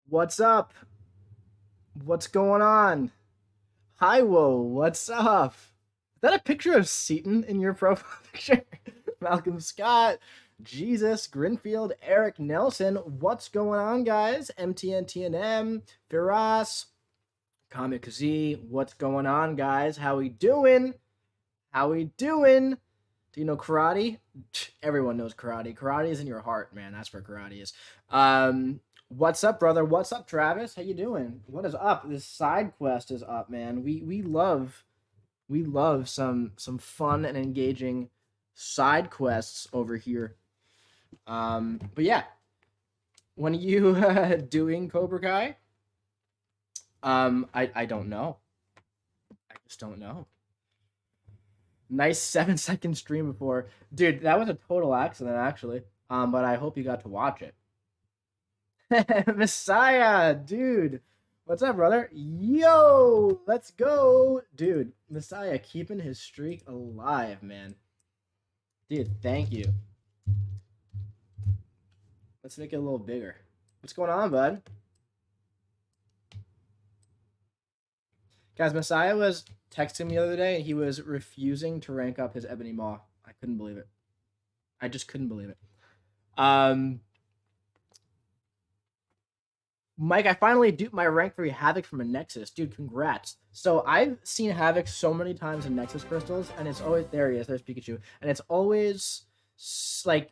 What's up? What's going on? Hi, whoa, what's up? Is that a picture of Seaton in your profile picture? Malcolm Scott, Jesus, Grinfield, Eric Nelson. What's going on, guys? MTNTNM, Firas, Comic Z. What's going on, guys? How we doing? How we doing? Do you know karate? Everyone knows karate. Karate is in your heart, man. That's where karate is. What's up, brother? What's up, Travis? How you doing? What is up? This side quest is up, man. We love some fun and engaging side quests over here. But yeah, when you doing Cobra Kai? I don't know. I just don't know. Nice 7 second stream before, dude. That was a total accident, actually. But I hope you got to watch it. Messiah, dude. What's up, brother? Yo, let's go. Dude, Messiah keeping his streak alive, man. Dude, thank you. Let's make it a little bigger. What's going on, bud? Guys, Messiah was texting me the other day and he was refusing to rank up his Ebony Maw. I couldn't believe it. I just couldn't believe it. Mike, I finally duped my rank 3 Havoc from a Nexus. Dude, congrats. So I've seen Havoc so many times in Nexus crystals, and it's always, there he is, there's Pikachu. And it's always like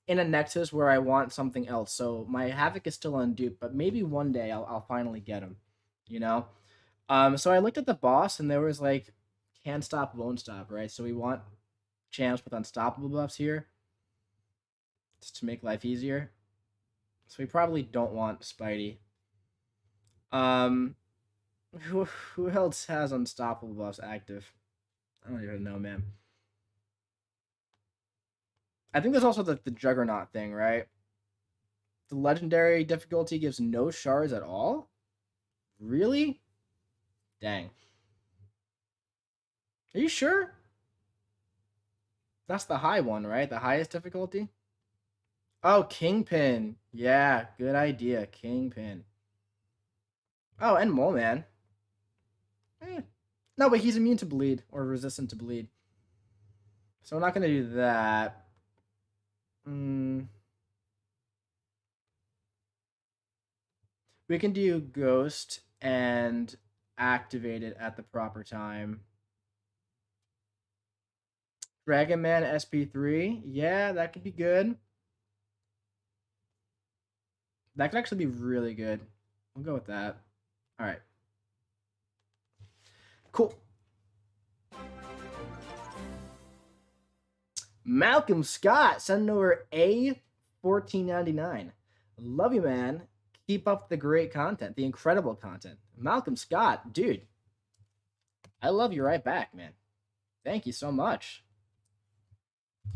in a Nexus where I want something else. So my Havoc is still unduped, but maybe one day I'll finally get him, you know? So I looked at the boss and there was like, can't stop, won't stop, right? So we want champs with unstoppable buffs here, just to make life easier. So we probably don't want Spidey. Who else has unstoppable buffs active? I don't even know, man. I think there's also the Juggernaut thing, right? The legendary difficulty gives no shards at all? Really? Dang. Are you sure? That's the high one, right? The highest difficulty? Oh, Kingpin. Yeah, good idea. Kingpin. Oh, and Mole Man. No, but he's immune to bleed or resistant to bleed. So we're not going to do that. We can do Ghost and activate it at the proper time. Dragon Man SP3. Yeah, that could be good. That could actually be really good. We'll go with that. All right. Cool. Malcolm Scott sending over A1499. Love you, man. Keep up the great content, the incredible content. Malcolm Scott, dude. I love you right back, man. Thank you so much.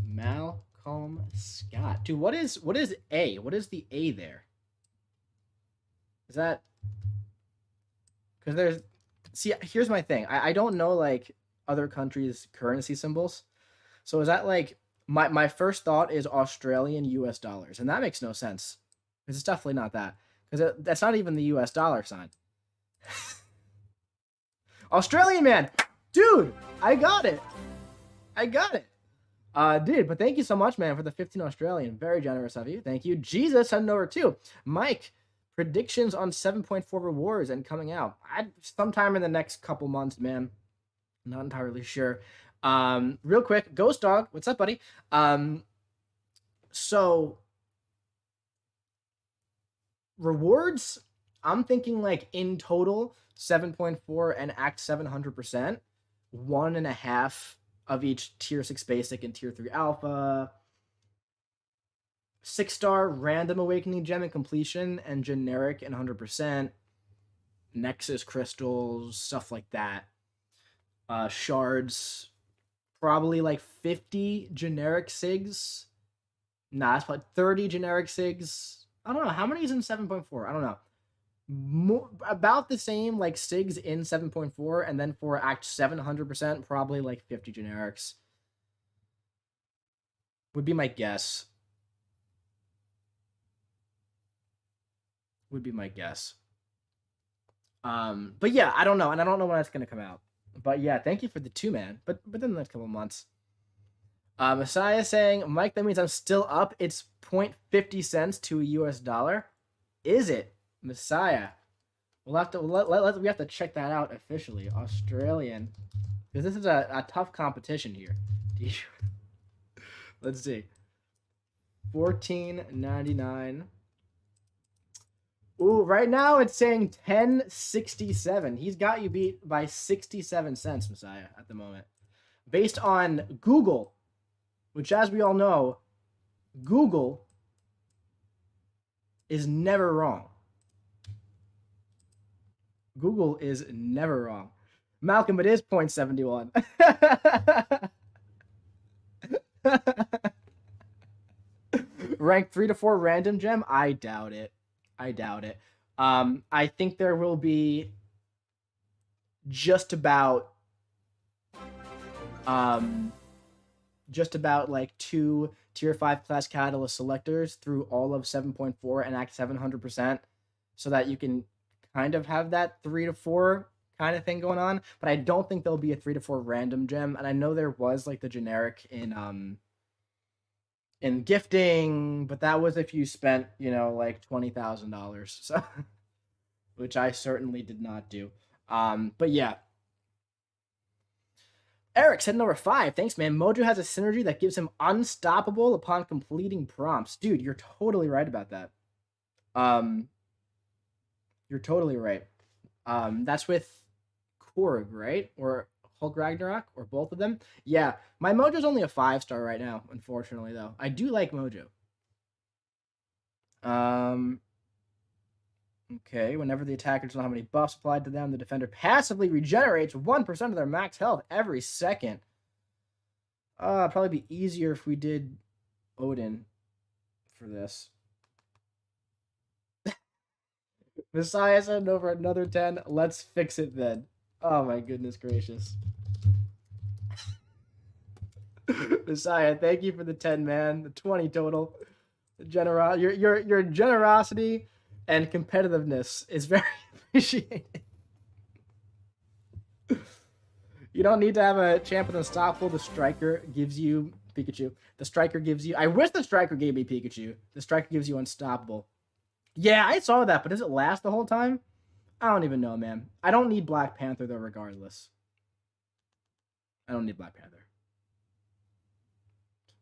Malcolm Scott. Dude, what is A? What is the A there? Is that because there's see, here's my thing. I don't know like other countries' currency symbols. So is that like my first thought is Australian US dollars, and that makes no sense. Because it's definitely not that. Because that's not even the US dollar sign. Australian man! Dude! I got it! I got it! Dude, but thank you so much, man, for the 15 Australian. Very generous of you. Thank you. Jesus, sending over too. Mike, predictions on 7.4 rewards and coming out. Sometime in the next couple months, man. Not entirely sure. Real quick, Ghost Dog, what's up, buddy? So rewards, I'm thinking like in total 7.4 and Act 700%, 1.5 of each tier 6 basic and tier 3 alpha, 6-star random awakening gem and completion, and generic and 100%, Nexus crystals, stuff like that. Shards, probably like 50 generic SIGs. Nah, that's probably 30 generic SIGs. I don't know. How many is in 7.4? I don't know. About the same like SIGs in 7.4, and then for Act 700%, probably like 50 generics. Would be my guess. would be my guess. But yeah, I don't know, and I don't know when that's gonna come out. But yeah, thank you for the 2, man. But within the next couple months. Messiah saying, Mike, that means I'm still up. It's 0.50 cents to a US dollar. Is it? Messiah. We'll have to we have to check that out officially. Australian. Because this is a tough competition here. Let's see. $14.99. Ooh, right now it's saying 10.67. He's got you beat by 67 cents, Messiah, at the moment. Based on Google, which, as we all know, Google is never wrong. Google is never wrong. Malcolm, it is 0.71. Rank 3 to 4 random gem? I doubt it. I doubt it. I think there will be just about like 2 tier 5 class catalyst selectors through all of 7.4 and act 700%, so that you can kind of have that 3 to 4 kind of thing going on. But I don't think there'll be a 3 to 4 random gem. And I know there was like the generic in gifting, but that was if you spent, you know, like $20,000. So, which I certainly did not do. But yeah. Eric said number 5. Thanks, man. Mojo has a synergy that gives him unstoppable upon completing prompts. Dude, you're totally right about that. You're totally right. That's with Korg, right? Or Hulk Ragnarok, or both of them. Yeah, my Mojo's only a 5-star right now, unfortunately, though. I do like Mojo. Okay, whenever the attacker does not have any buffs applied to them, the defender passively regenerates 1% of their max health every second. Probably be easier if we did Odin for this. Messiah said over another 10. Let's fix it then. Oh my goodness gracious. Messiah, thank you for the 10, man. The 20 total. Your generosity and competitiveness is very appreciated. You don't need to have a champ with unstoppable. The striker gives you Pikachu. The striker gives you. I wish the striker gave me Pikachu. The striker gives you unstoppable. Yeah, I saw that, but does it last the whole time? I don't even know, man. I don't need Black Panther, though, regardless. I don't need Black Panther.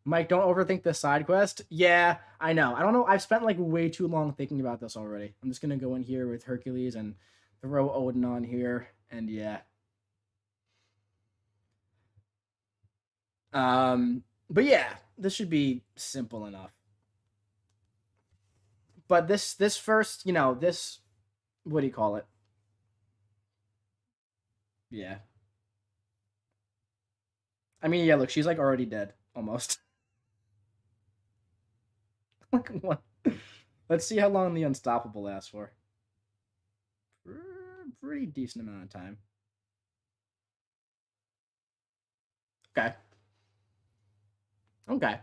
Mike, don't overthink this side quest. Yeah, I know. I don't know. I've spent, like, way too long thinking about this already. I'm just going to go in here with Hercules and throw Odin on here, and yeah. But yeah, this should be simple enough. But this first, you know, this, what do you call it? Yeah. I mean, yeah, look, she's like already dead, almost. Like, what? Let's see how long the unstoppable lasts for. Pretty decent amount of time. Okay. Okay.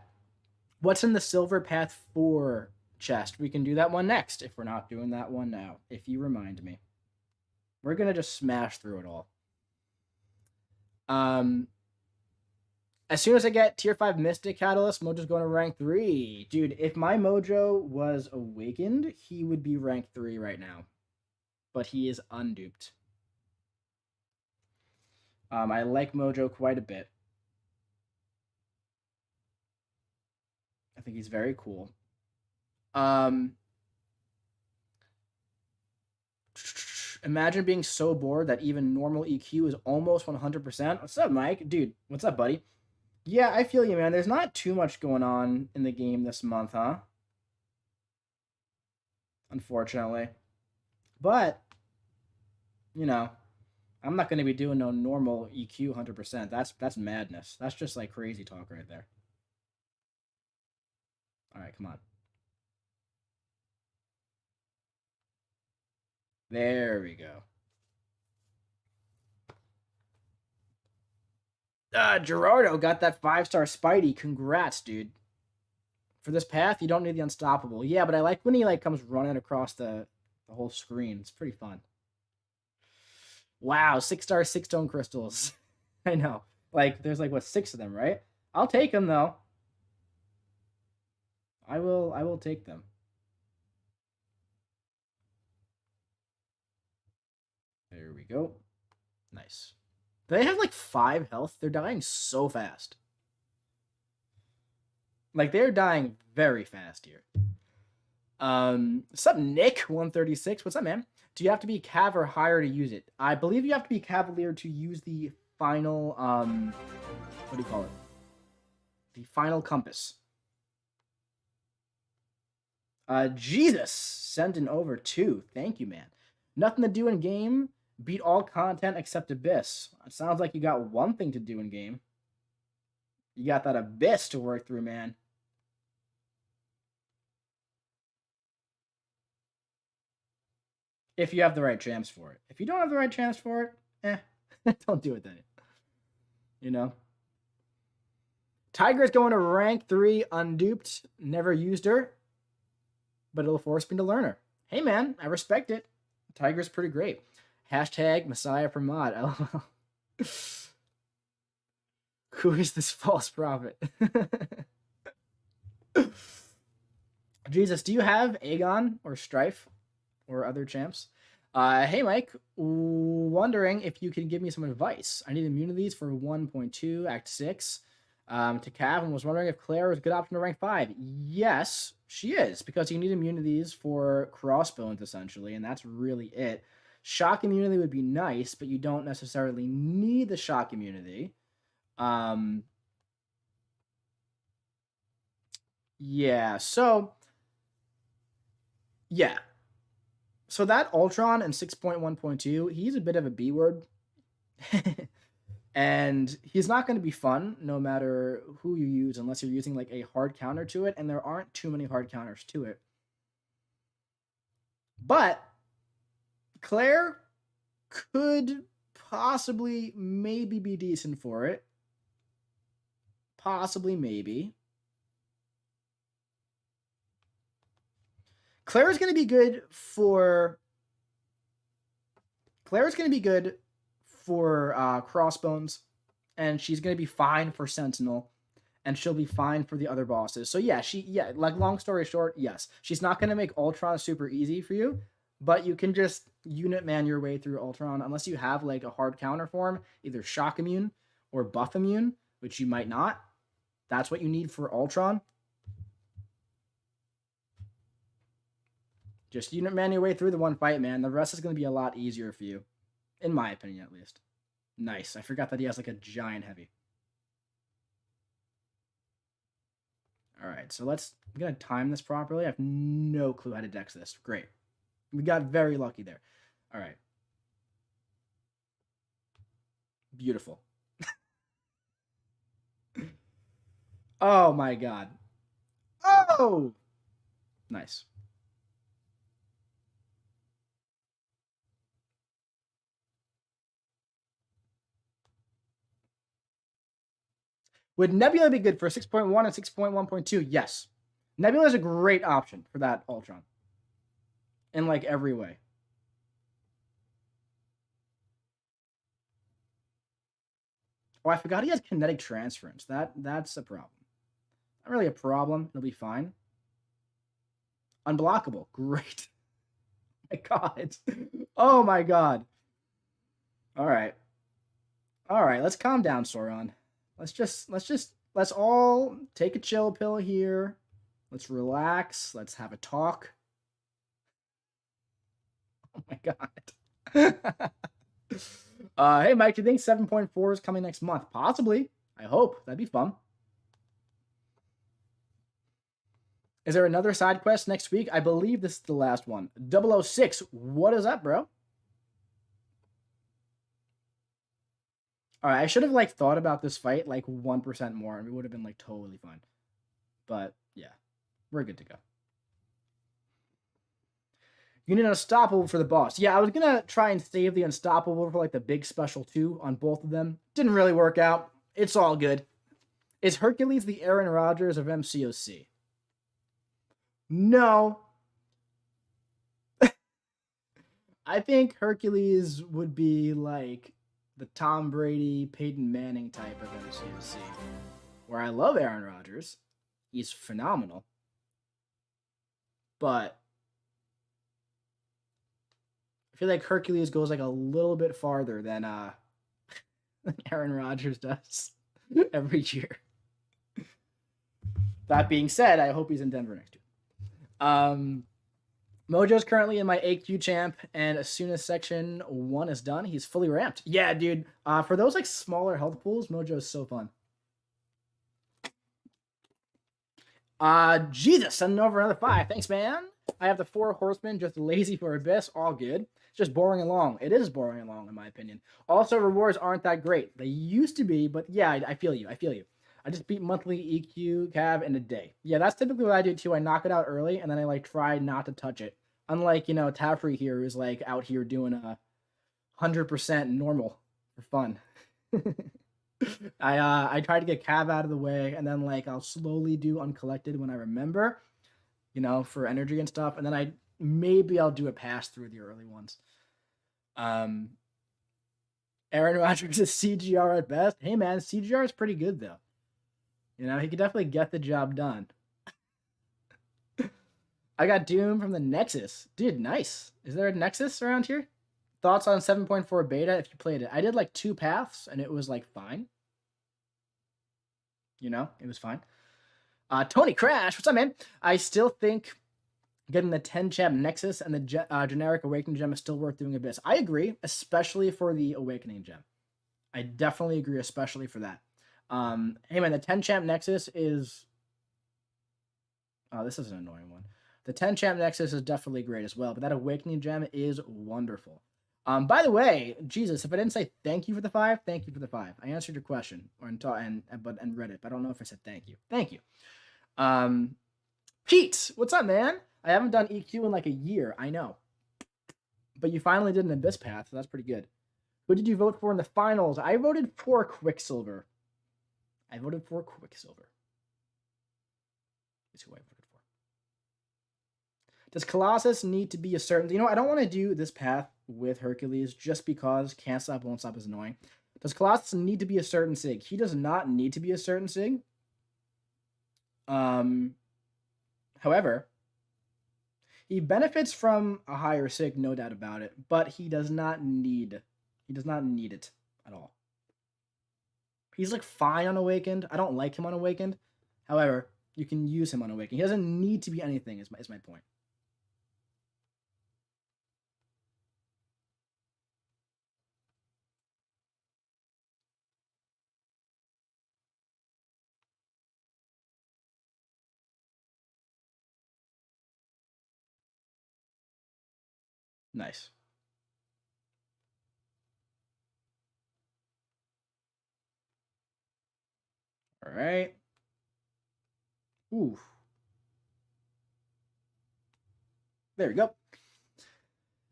What's in the Silver Path 4 chest? We can do that one next if we're not doing that one now, if you remind me. We're going to just smash through it all. As soon as I get tier 5 Mystic Catalyst, Mojo's going to rank 3. Dude, if my Mojo was awakened, he would be rank 3 right now. But he is unduped. I like Mojo quite a bit. I think he's very cool. Imagine being so bored that even normal EQ is almost 100%. What's up, Mike? Dude, what's up, buddy? Yeah, I feel you, man. There's not too much going on in the game this month, huh? Unfortunately. But, you know, I'm not going to be doing no normal EQ 100%. That's madness. That's just like crazy talk right there. All right, come on. There we go. Gerardo got that 5-star Spidey. Congrats, dude. For this path, you don't need the unstoppable. Yeah, but I like when he like comes running across the The whole screen. It's pretty fun. Wow, 6-star 6-stone crystals. I know. Like, there's like, what, 6 of them, right? I'll take them, though. I will take them. There we go. Nice. They have like 5 health. They're dying so fast. Like, they're dying very fast here. What's up, Nick? 136. What's up, man? Do you have to be Cav or higher to use it? I believe you have to be Cavalier to use the final, what do you call it? The final compass. Jesus sent an over 2. Thank you, man. Nothing to do in game. Beat all content except Abyss. It sounds like you got one thing to do in game. You got that Abyss to work through, man. If you have the right champs for it. If you don't have the right champs for it, don't do it then. You know? Tiger's going to rank 3, unduped. Never used her. But it'll force me to learn her. Hey, man, I respect it. Tiger's pretty great. Hashtag Messiah for mod. LOL. Who is this false prophet? Jesus, do you have Aegon or Strife or other champs? Hey, Mike. Wondering if you can give me some advice. I need immunities for 1.2, Act 6. To Cav, and was wondering if Claire is a good option to rank 5. Yes, she is, because you need immunities for crossbones, essentially, and that's really it. Shock immunity would be nice, but you don't necessarily need the shock immunity. Yeah, so... Yeah. So that Ultron in 6.1.2, he's a bit of a B-word. And he's not going to be fun no matter who you use unless you're using like a hard counter to it, and there aren't too many hard counters to it. But Claire could possibly maybe be decent for it. Possibly, maybe. Claire's going to be good for... Claire's going to be good for Crossbones, and she's going to be fine for Sentinel, and she'll be fine for the other bosses. So yeah, like, long story short, yes. She's not going to make Ultron super easy for you, but you can just unit man your way through Ultron, unless you have like a hard counter form, either shock immune or buff immune, which you might not. That's what you need for Ultron. Just unit man your way through the one fight, man. The rest is going to be a lot easier for you. In my opinion, at least. Nice. I forgot that he has like a giant heavy. Alright, so I'm going to time this properly. I have no clue how to dex this. Great. We got very lucky there. Alright. Beautiful. Oh my god. Oh! Nice. Would Nebula be good for 6.1 and 6.1.2? Yes. Nebula is a great option for that Ultron. In like every way. Oh, I forgot he has kinetic transference. That's a problem. Not really a problem. It'll be fine. Unblockable. Great. My god. Oh my god. Alright. Alright, let's calm down, Sauron. Let's all take a chill pill here. Let's relax. Let's have a talk. Oh my god. Hey, Mike, do you think 7.4 is coming next month? Possibly. I hope. That'd be fun. Is there another side quest next week? I believe this is the last one. 006. What is up, bro? Alright, I should have like thought about this fight like 1% more, and we would have been like totally fine. But yeah, we're good to go. You need an Unstoppable for the boss. Yeah, I was gonna try and save the Unstoppable for like the big special 2 on both of them. Didn't really work out. It's all good. Is Hercules the Aaron Rodgers of MCOC? No. I think Hercules would be like the Tom Brady, Peyton Manning type of MCOC, where I love Aaron Rodgers. He's phenomenal. But I feel like Hercules goes like a little bit farther than Aaron Rodgers does every year. That being said, I hope he's in Denver next year. Mojo's currently in my AQ champ, and as soon as section 1 is done, he's fully ramped. Yeah, dude. For those like smaller health pools, Mojo is so fun. Jesus, sending over another 5. Thanks, man. I have the 4 horsemen, just lazy for Abyss. All good. It's just boring along. It is boring along, in my opinion. Also, rewards aren't that great. They used to be, but yeah, I feel you. I feel you. I just beat monthly EQ cav in a day. Yeah, that's typically what I do too. I knock it out early, and then I like try not to touch it. Unlike, you know, Tafri here, who's like out here doing a 100% normal for fun. I try to get cav out of the way, and then like I'll slowly do uncollected when I remember, you know, for energy and stuff, and then maybe I'll do a pass through the early ones. Aaron Rodgers is CGR at best. Hey man, CGR is pretty good though. You know, he could definitely get the job done. I got Doom from the Nexus. Dude, nice. Is there a Nexus around here? Thoughts on 7.4 beta if you played it? I did like 2 paths, and it was like fine. You know, it was fine. Tony Crash, what's up, man? I still think getting the 10 champ Nexus and the generic Awakening gem is still worth doing Abyss. I agree, especially for the Awakening gem. I definitely agree, especially for that. Hey man, the 10 champ Nexus is... Oh, this is an annoying one. The 10 champ Nexus is definitely great as well, but that Awakening gem is wonderful. By the way, Jesus, if I didn't say thank you for the 5, thank you for the 5. I answered your question and read it, but I don't know if I said thank you. Thank you. Pete, what's up, man? I haven't done EQ in like a year. I know, but you finally did an Abyss path, so that's pretty good. Who did you vote for in the finals? I voted for Quicksilver. Is who I voted for. Does Colossus need to be a certain... You know, I don't want to do this path with Hercules just because Can't Stop, Won't Stop is annoying. Does Colossus need to be a certain sig? He does not need to be a certain sig. However, he benefits from a higher sig, no doubt about it, but he does not need it at all. He's like fine on Awakened. I don't like him on Awakened. However, you can use him on Awakened. He doesn't need to be anything, is my point. Nice. All right. Ooh. There we go.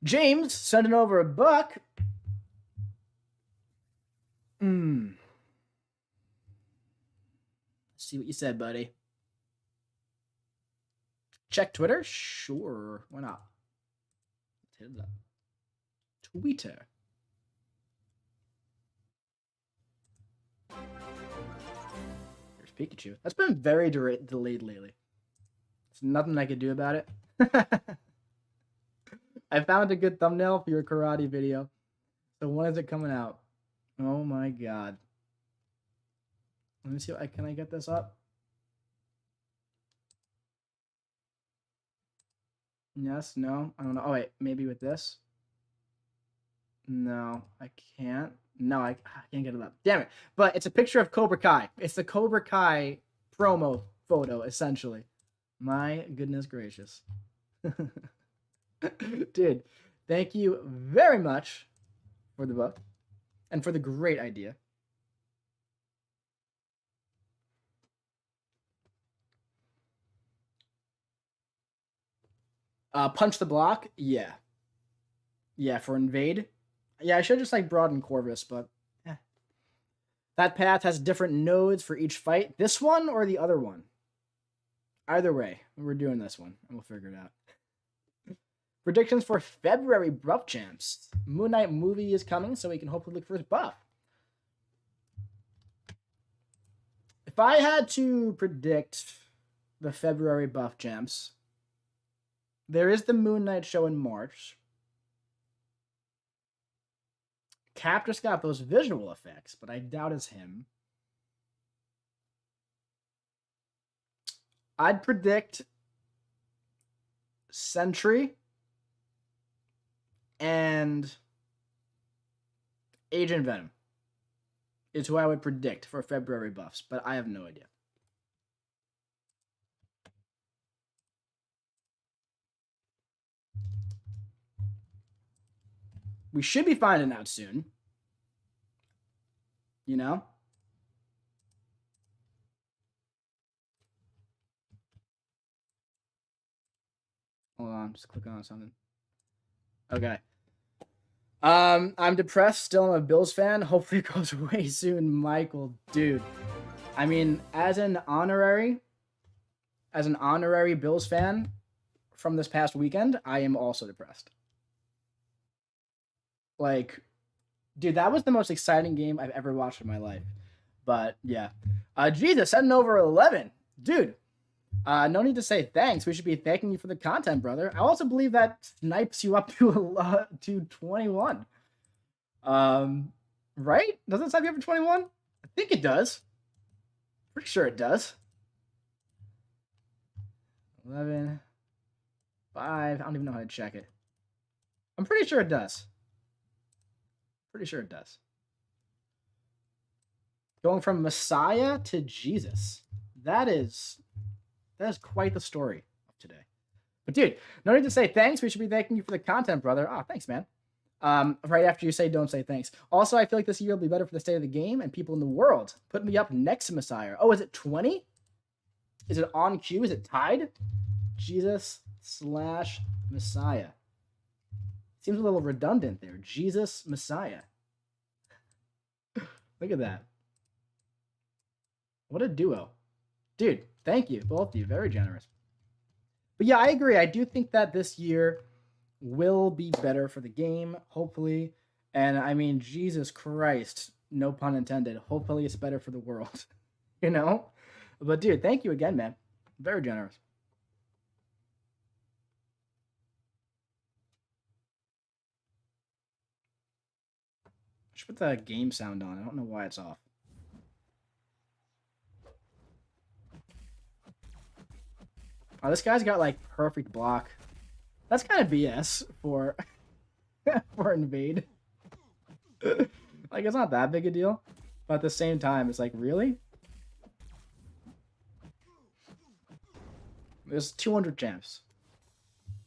James sending over a buck. Let's see what you said, buddy. Check Twitter? Sure. Why not? Let's hit it up. Twitter. There's Pikachu. That's been very delayed lately. There's nothing I could do about it. I found a good thumbnail for your karate video. So when is it coming out? Oh my god. Let me see. Can I get this up? Yes, no, I don't know. Oh wait, maybe with this. No, I can't. No, I can't get it up. Damn it. But it's a picture of Cobra Kai. It's the Cobra Kai promo photo, essentially. My goodness gracious. Dude, thank you very much for the book and for the great idea. Punch the block? Yeah. Yeah, for invade. Yeah, I should just like broaden Corvus, but that path has different nodes for each fight. This one or the other one? Either way, we're doing this one, and we'll figure it out. Predictions for February buff champs. Moon Knight movie is coming, so we can hopefully look for his buff. If I had to predict the February buff champs, there is the Moon Knight show in March. Cap just got those visual effects, but I doubt it's him. I'd predict Sentry and Agent Venom is who I would predict for February buffs, but I have no idea. We should be finding out soon. You know? Hold on, just click on something. Okay. I'm depressed. Still, I'm a Bills fan. Hopefully it goes away soon, Michael. Dude, I mean, as an honorary Bills fan from this past weekend, I am also depressed. Like, dude, that was the most exciting game I've ever watched in my life. But yeah, Jesus, sending over 11, dude. No need to say thanks. We should be thanking you for the content, brother. I also believe that snipes you up to 21. Right? Doesn't it snipe you up to 21? I think it does. Pretty sure it does. 11, 5. I don't even know how to check it. I'm pretty sure it does. Pretty sure it does. Going from Messiah to Jesus. That is quite the story of today. But dude, no need to say thanks. We should be thanking you for the content, brother. Oh, thanks, man. Right after you say don't say thanks. Also, I feel like this year will be better for the state of the game and people in the world. Put me up next to Messiah. Oh, is it 20? Is it on cue? Is it tied? Jesus/Messiah. Seems a little redundant there. Jesus Messiah. Look at that. What a duo. Dude, thank you. Both of you. Very generous. But yeah, I agree. I do think that this year will be better for the game, hopefully. And I mean, Jesus Christ, no pun intended. Hopefully it's better for the world. You know? But dude, thank you again, man. Very generous. I should put the game sound on. I don't know why it's off. Oh, this guy's got like perfect block. That's kind of BS for for invade. Like, it's not that big a deal, but at the same time, it's like, really? There's 200 gems.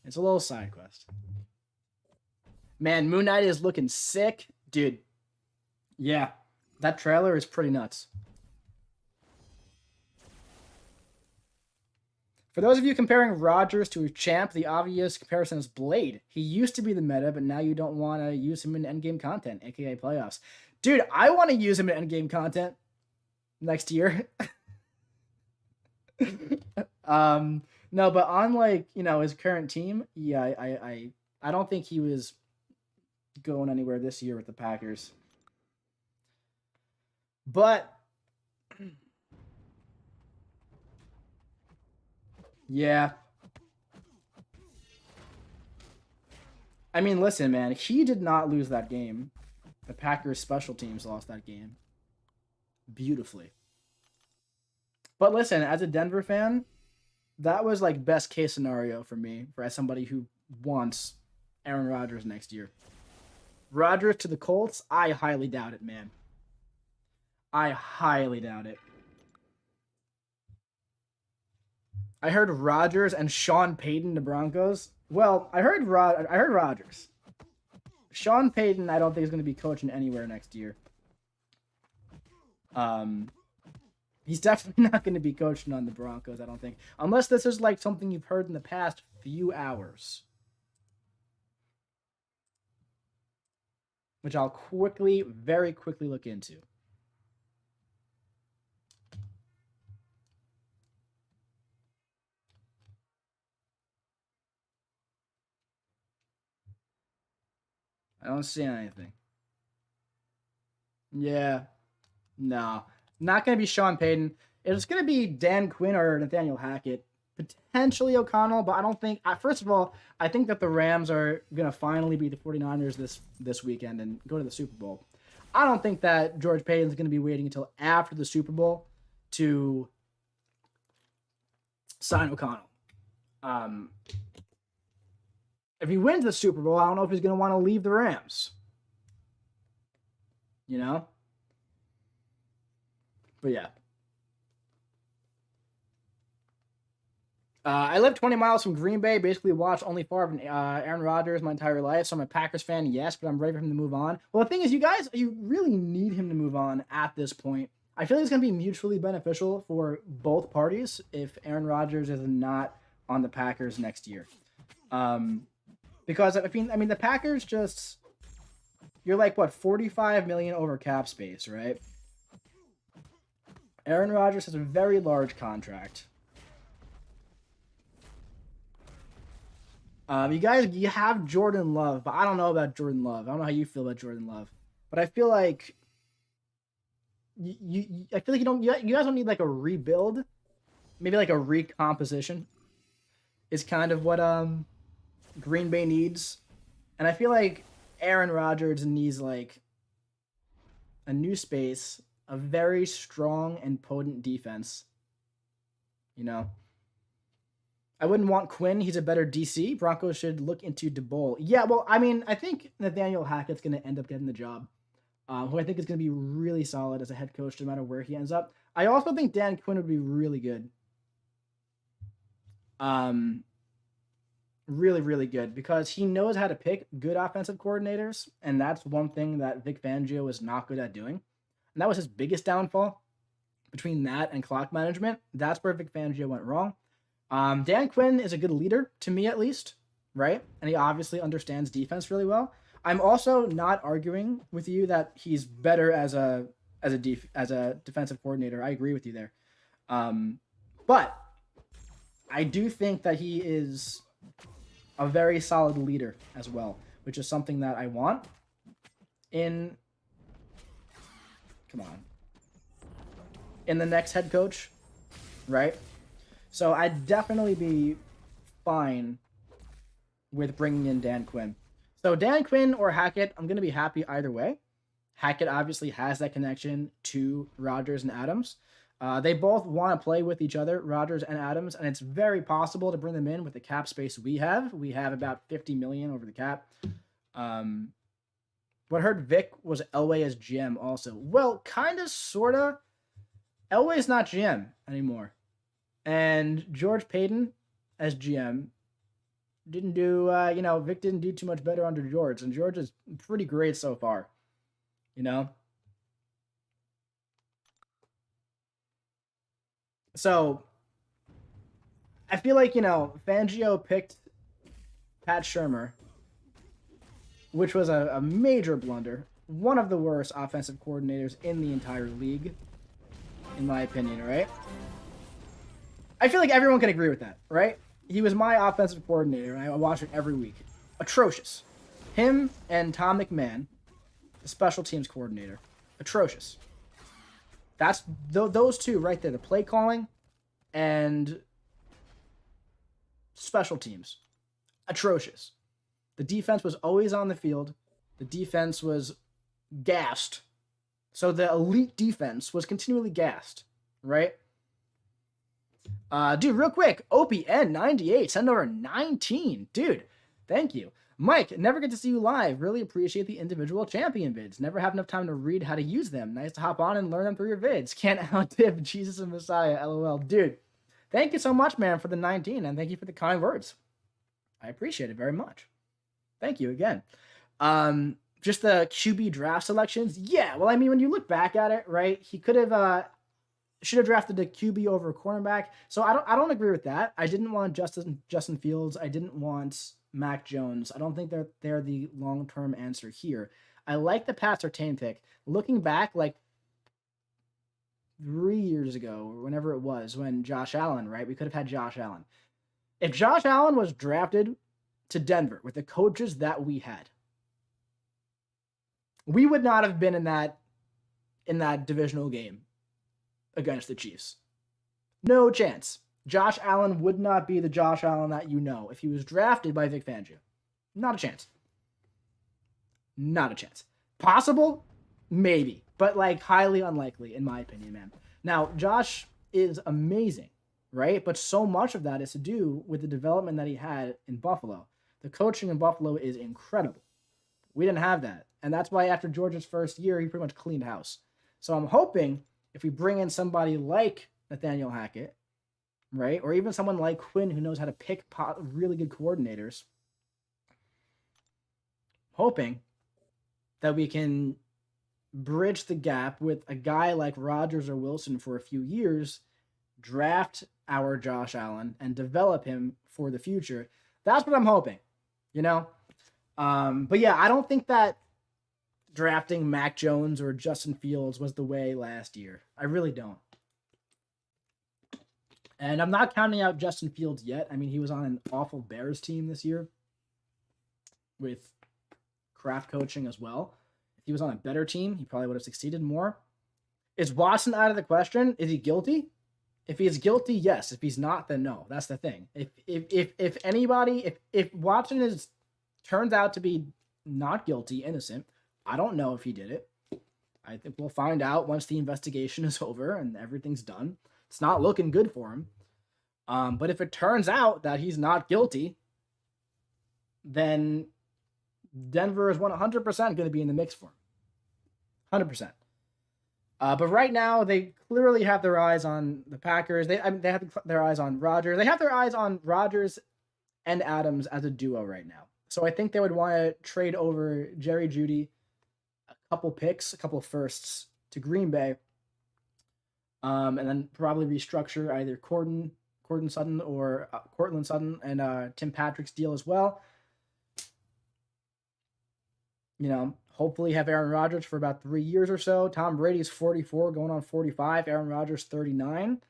It's a little side quest. Man, Moon Knight is looking sick, dude. Yeah, that trailer is pretty nuts. For those of you comparing Rodgers to a champ, the obvious comparison is Blade. He used to be the meta, but now you don't want to use him in endgame content, aka playoffs. Dude, I want to use him in endgame content next year. No, but on, like, you know, his current team, yeah, I don't think he was going anywhere this year with the Packers. But yeah. I mean, listen, man, he did not lose that game. The Packers special teams lost that game beautifully. But listen, as a Denver fan, that was like best case scenario for me, for as somebody who wants Aaron Rodgers next year. Rodgers to the Colts, I highly doubt it, man. I highly doubt it. I heard Rodgers and Sean Payton to Broncos. Well, I heard Rodgers. Sean Payton, I don't think is going to be coaching anywhere next year. He's definitely not going to be coaching on the Broncos, I don't think. Unless this is like something you've heard in the past few hours. Which I'll very quickly look into. I don't see anything. Yeah. No. Not going to be Sean Payton. It's going to be Dan Quinn or Nathaniel Hackett. Potentially O'Connell, but I don't think... First of all, I think that the Rams are going to finally beat the 49ers this weekend and go to the Super Bowl. I don't think that George Payton's going to be waiting until after the Super Bowl to sign O'Connell. If he wins the Super Bowl, I don't know if he's going to want to leave the Rams. You know? But yeah. I live 20 miles from Green Bay, basically watched only 4 of Aaron Rodgers my entire life, so I'm a Packers fan, yes, but I'm ready for him to move on. Well, the thing is, you really need him to move on at this point. I feel like it's going to be mutually beneficial for both parties if Aaron Rodgers is not on the Packers next year. Because, I mean, the Packers just... You're like, what, $45 million over cap space, right? Aaron Rodgers has a very large contract. You have Jordan Love, but I don't know about Jordan Love. I don't know how you feel about Jordan Love, but I feel like you guys don't need like a rebuild, maybe like a recomposition is kind of what Green Bay needs, and I feel like Aaron Rodgers needs like a new space, a very strong and potent defense. You know. I wouldn't want Quinn. He's a better DC. Broncos should look into DeBoll. Yeah, well, I mean, I think Nathaniel Hackett's going to end up getting the job, who I think is going to be really solid as a head coach no matter where he ends up. I also think Dan Quinn would be really good. Really, really good because he knows how to pick good offensive coordinators, and that's one thing that Vic Fangio was not good at doing. And that was his biggest downfall. Between that and clock management, that's where Vic Fangio went wrong. Dan Quinn is a good leader, to me at least, right? And he obviously understands defense really well. I'm also not arguing with you that he's better as a defensive coordinator. I agree with you there. But I do think that he is a very solid leader as well, which is something that I want in the next head coach, right? So I'd definitely be fine with bringing in Dan Quinn. So Dan Quinn or Hackett, I'm going to be happy either way. Hackett obviously has that connection to Rodgers and Adams. They both want to play with each other, Rodgers and Adams, and it's very possible to bring them in with the cap space we have. We have about $50 million over the cap. What I heard Vic was Elway as GM also. Well, kind of, sort of. Elway's not GM anymore. And George Payton as GM didn't do, Vic didn't do too much better under George. And George is pretty great so far, you know? So, I feel like, Fangio picked Pat Shurmur, which was a major blunder. One of the worst offensive coordinators in the entire league, in my opinion, right? I feel like everyone can agree with that, right? He was my offensive coordinator, and I watch it every week. Atrocious. Him and Tom McMahon, the special teams coordinator, atrocious. That's those two right there, the play calling and special teams. Atrocious. The defense was always on the field. The defense was gassed. So the elite defense was continually gassed, right? Dude, real quick, OPN98, send over 19. Dude, thank you. Mike, never get to see you live. Really appreciate the individual champion vids. Never have enough time to read how to use them. Nice to hop on and learn them through your vids. Can't outtip Jesus and Messiah, LOL. Dude, thank you so much, man, for the 19, and thank you for the kind words. I appreciate it very much. Thank you again. Just the QB draft selections. Yeah, well, I mean, when you look back at it, right, he could have should have drafted the QB over a cornerback. So I don't agree with that. I didn't want Justin Fields. I didn't want Mac Jones. I don't think they're the long-term answer here. I like the Pat Surtain pick. Looking back, like 3 years ago, or whenever it was, when Josh Allen, right? We could have had Josh Allen. If Josh Allen was drafted to Denver with the coaches that we had, we would not have been in that divisional game against the Chiefs. No chance. Josh Allen would not be the Josh Allen that you know if he was drafted by Vic Fangio. Not a chance. Not a chance. Possible? Maybe. But like highly unlikely, in my opinion, man. Now, Josh is amazing, right? But so much of that is to do with the development that he had in Buffalo. The coaching in Buffalo is incredible. We didn't have that. And that's why after Georgia's first year, he pretty much cleaned house. So I'm hoping if we bring in somebody like Nathaniel Hackett, right? Or even someone like Quinn who knows how to pick really good coordinators, hoping that we can bridge the gap with a guy like Rodgers or Wilson for a few years, draft our Josh Allen, and develop him for the future. That's what I'm hoping, you know? But yeah, I don't think that drafting Mac Jones or Justin Fields was the way last year. I really don't. And I'm not counting out Justin Fields yet. I mean, he was on an awful Bears team this year with Kraft coaching as well. If he was on a better team, he probably would have succeeded more. Is Watson out of the question? Is he guilty? If he's guilty, yes. If he's not, then no. That's the thing. If Watson turns out to be not guilty, innocent, I don't know if he did it. I think we'll find out once the investigation is over and everything's done. It's not looking good for him. But if it turns out that he's not guilty, then Denver is 100% going to be in the mix for him. 100%. But right now, they clearly have their eyes on the Packers. They have their eyes on Rodgers. They have their eyes on Rodgers and Adams as a duo right now. So I think they would want to trade over Jerry Jeudy, a couple picks, a couple firsts to Green Bay, and then probably restructure either Courtland Sutton or Cortland Sutton and Tim Patrick's deal as well. You know, hopefully have Aaron Rodgers for about 3 years or so. Tom Brady's 44, going on 45. Aaron Rodgers 39.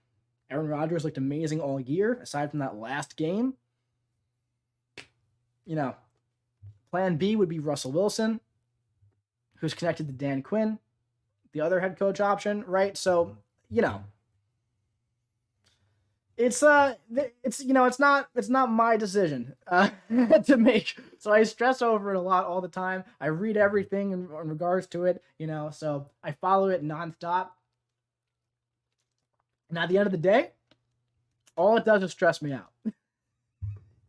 Aaron Rodgers looked amazing all year, aside from that last game. You know, plan B would be Russell Wilson, who's connected to Dan Quinn, the other head coach option, right? So, you know, it's not my decision to make. So I stress over it a lot all the time. I read everything in regards to it, you know, so I follow it nonstop. And at the end of the day, all it does is stress me out.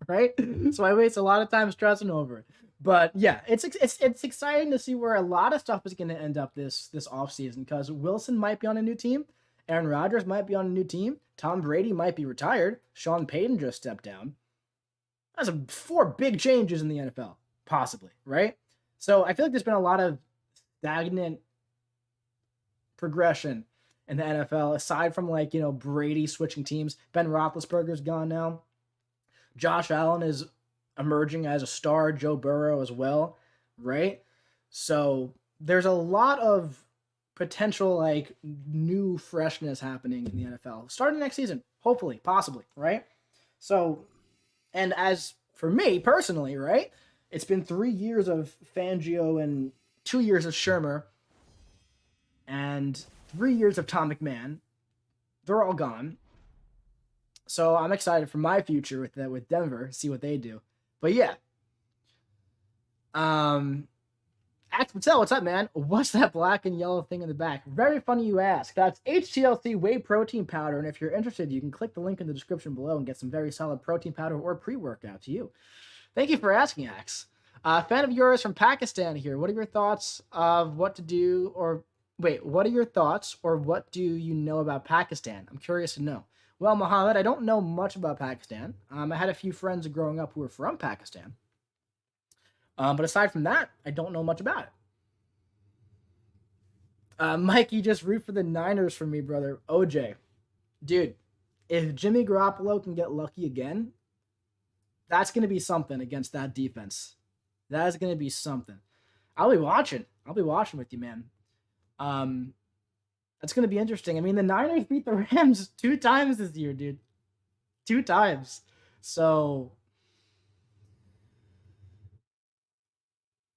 Right? So I waste a lot of time stressing over it. But yeah, it's exciting to see where a lot of stuff is going to end up this offseason, because Wilson might be on a new team. Aaron Rodgers might be on a new team. Tom Brady might be retired. Sean Payton just stepped down. That's 4 big changes in the NFL, possibly, right? So I feel like there's been a lot of stagnant progression in the NFL, aside from like, you know, Brady switching teams. Ben Roethlisberger's gone now. Josh Allen is emerging as a star. Joe Burrow as well, right? So there's a lot of potential like new freshness happening in the NFL starting next season, hopefully, possibly, right? So, and as for me personally, right, it's been 3 years of Fangio and 2 years of Shermer and 3 years of Tom McMahon. They're all gone. So I'm excited for my future with Denver, see what they do. But yeah. Ax Patel, what's up, man? What's that black and yellow thing in the back? Very funny you ask. That's HTLC whey protein powder, and if you're interested, you can click the link in the description below and get some very solid protein powder or pre-workout to you. Thank you for asking, Ax. Fan of yours from Pakistan here. What are your thoughts of what are your thoughts or what do you know about Pakistan? I'm curious to know. Well, Mohammed, I don't know much about Pakistan. I had a few friends growing up who were from Pakistan. But aside from that, I don't know much about it. Mike, you just root for the Niners for me, brother. OJ. Dude, if Jimmy Garoppolo can get lucky again, that's going to be something against that defense. That is going to be something. I'll be watching. I'll be watching with you, man. That's going to be interesting. I mean, the Niners beat the Rams 2 times this year, dude. 2 times. So,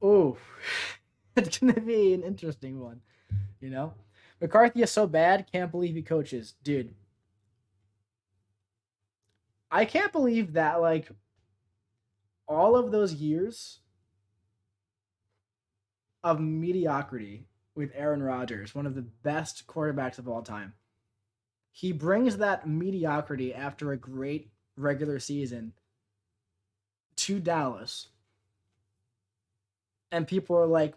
oh, It's gonna be an interesting one, you know. McCarthy is so bad, can't believe he coaches, dude. I can't believe that, like, all of those years of mediocrity with Aaron Rodgers, one of the best quarterbacks of all time. He brings that mediocrity after a great regular season to Dallas. And people are like,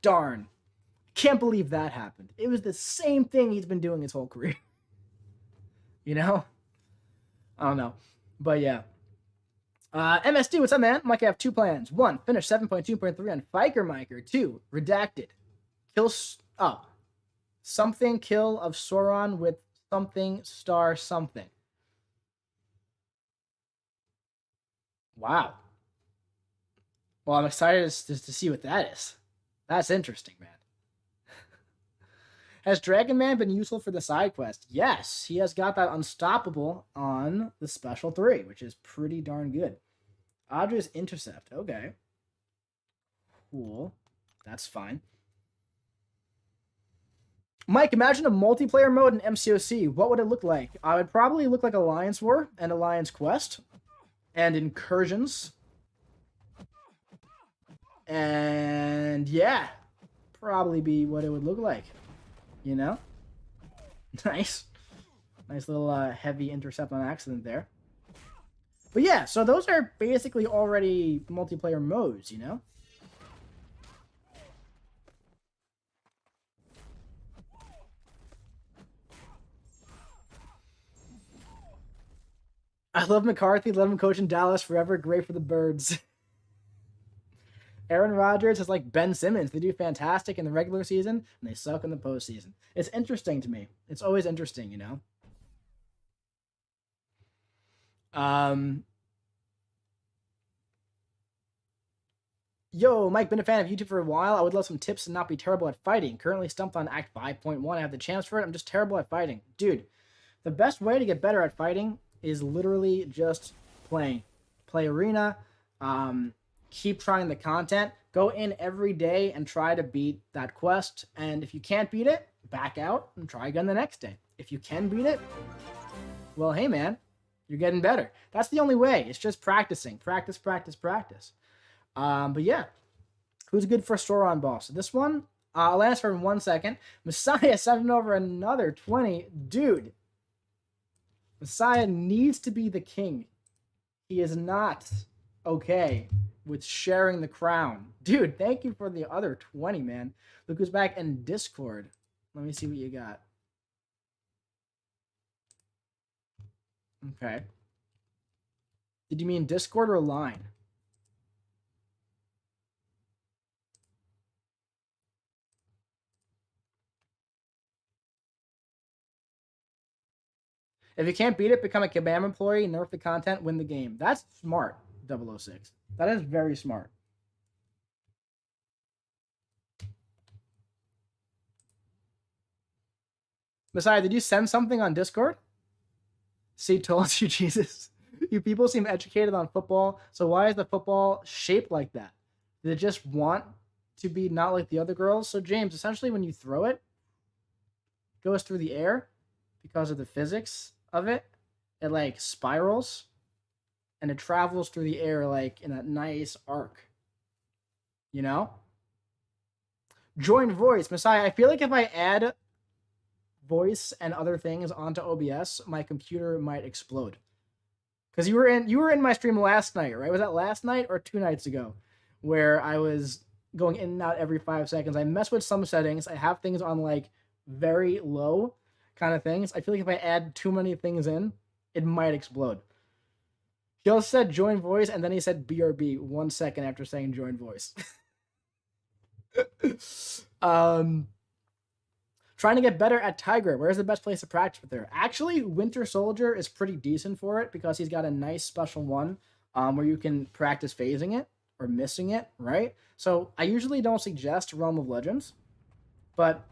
darn, can't believe that happened. It was the same thing he's been doing his whole career. You know? I don't know. But yeah. MSD, what's up, man? Mike, I have 2 plans. 1, finish 7.2.3 on Fiker Miker. 2, redacted. Something kill of Sauron with something star something. Wow. Well, I'm excited to see what that is. That's interesting, man. Has Dragon Man been useful for the side quest? Yes, he has got that unstoppable on the special 3, which is pretty darn good. Audra's Intercept. Okay. Cool. That's fine. Mike, imagine a multiplayer mode in MCOC. What would it look like? I would probably look like Alliance War and Alliance Quest and Incursions. And yeah, probably be what it would look like. You know? Nice. Nice little heavy intercept on accident there. But yeah, so those are basically already multiplayer modes, you know? I love McCarthy. Let him coach in Dallas forever. Great for the birds. Aaron Rodgers is like Ben Simmons. They do fantastic in the regular season, and they suck in the postseason. It's interesting to me. It's always interesting, you know? Yo, Mike, been a fan of YouTube for a while. I would love some tips and not be terrible at fighting. Currently stumped on Act 5.1. I have the chance for it. I'm just terrible at fighting. Dude, the best way to get better at fighting is literally just playing. Play Arena. Keep trying the content. Go in every day and try to beat that quest. And if you can't beat it, back out and try again the next day. If you can beat it, well, hey, man, you're getting better. That's the only way. It's just practicing. Practice, practice, practice. But yeah, who's good for a Sauron boss? This one, I'll answer in 1 second. Messiah 7 over another 20. Dude, Messiah needs to be the king. He is not okay with sharing the crown. Dude, thank you for the other 20, man. Look who's back in Discord. Let me see what you got. Okay. Did you mean Discord or line? If you can't beat it, become a Kabam employee, nerf the content, win the game. That's smart, 006. That is very smart. Messiah, did you send something on Discord? See, told you, Jesus. You people seem educated on football, so why is the football shaped like that? Did it just want to be not like the other girls? So, James, essentially when you throw it, it goes through the air because of the physics of it. It, like, spirals, and it travels through the air, like, in a nice arc. You know? Join voice. Messiah, I feel like if I add voice and other things onto OBS, my computer might explode. Because you were in my stream last night, right? Was that last night or 2 nights ago? Where I was going in and out every 5 seconds. I mess with some settings. I have things on like very low kind of things. I feel like if I add too many things in, it might explode. He also said join voice, and then he said BRB 1 second after saying join voice. Trying to get better at Tiger. Where's the best place to practice with her? Actually, Winter Soldier is pretty decent for it because he's got a nice special one where you can practice phasing it or missing it, right? So I usually don't suggest Realm of Legends, but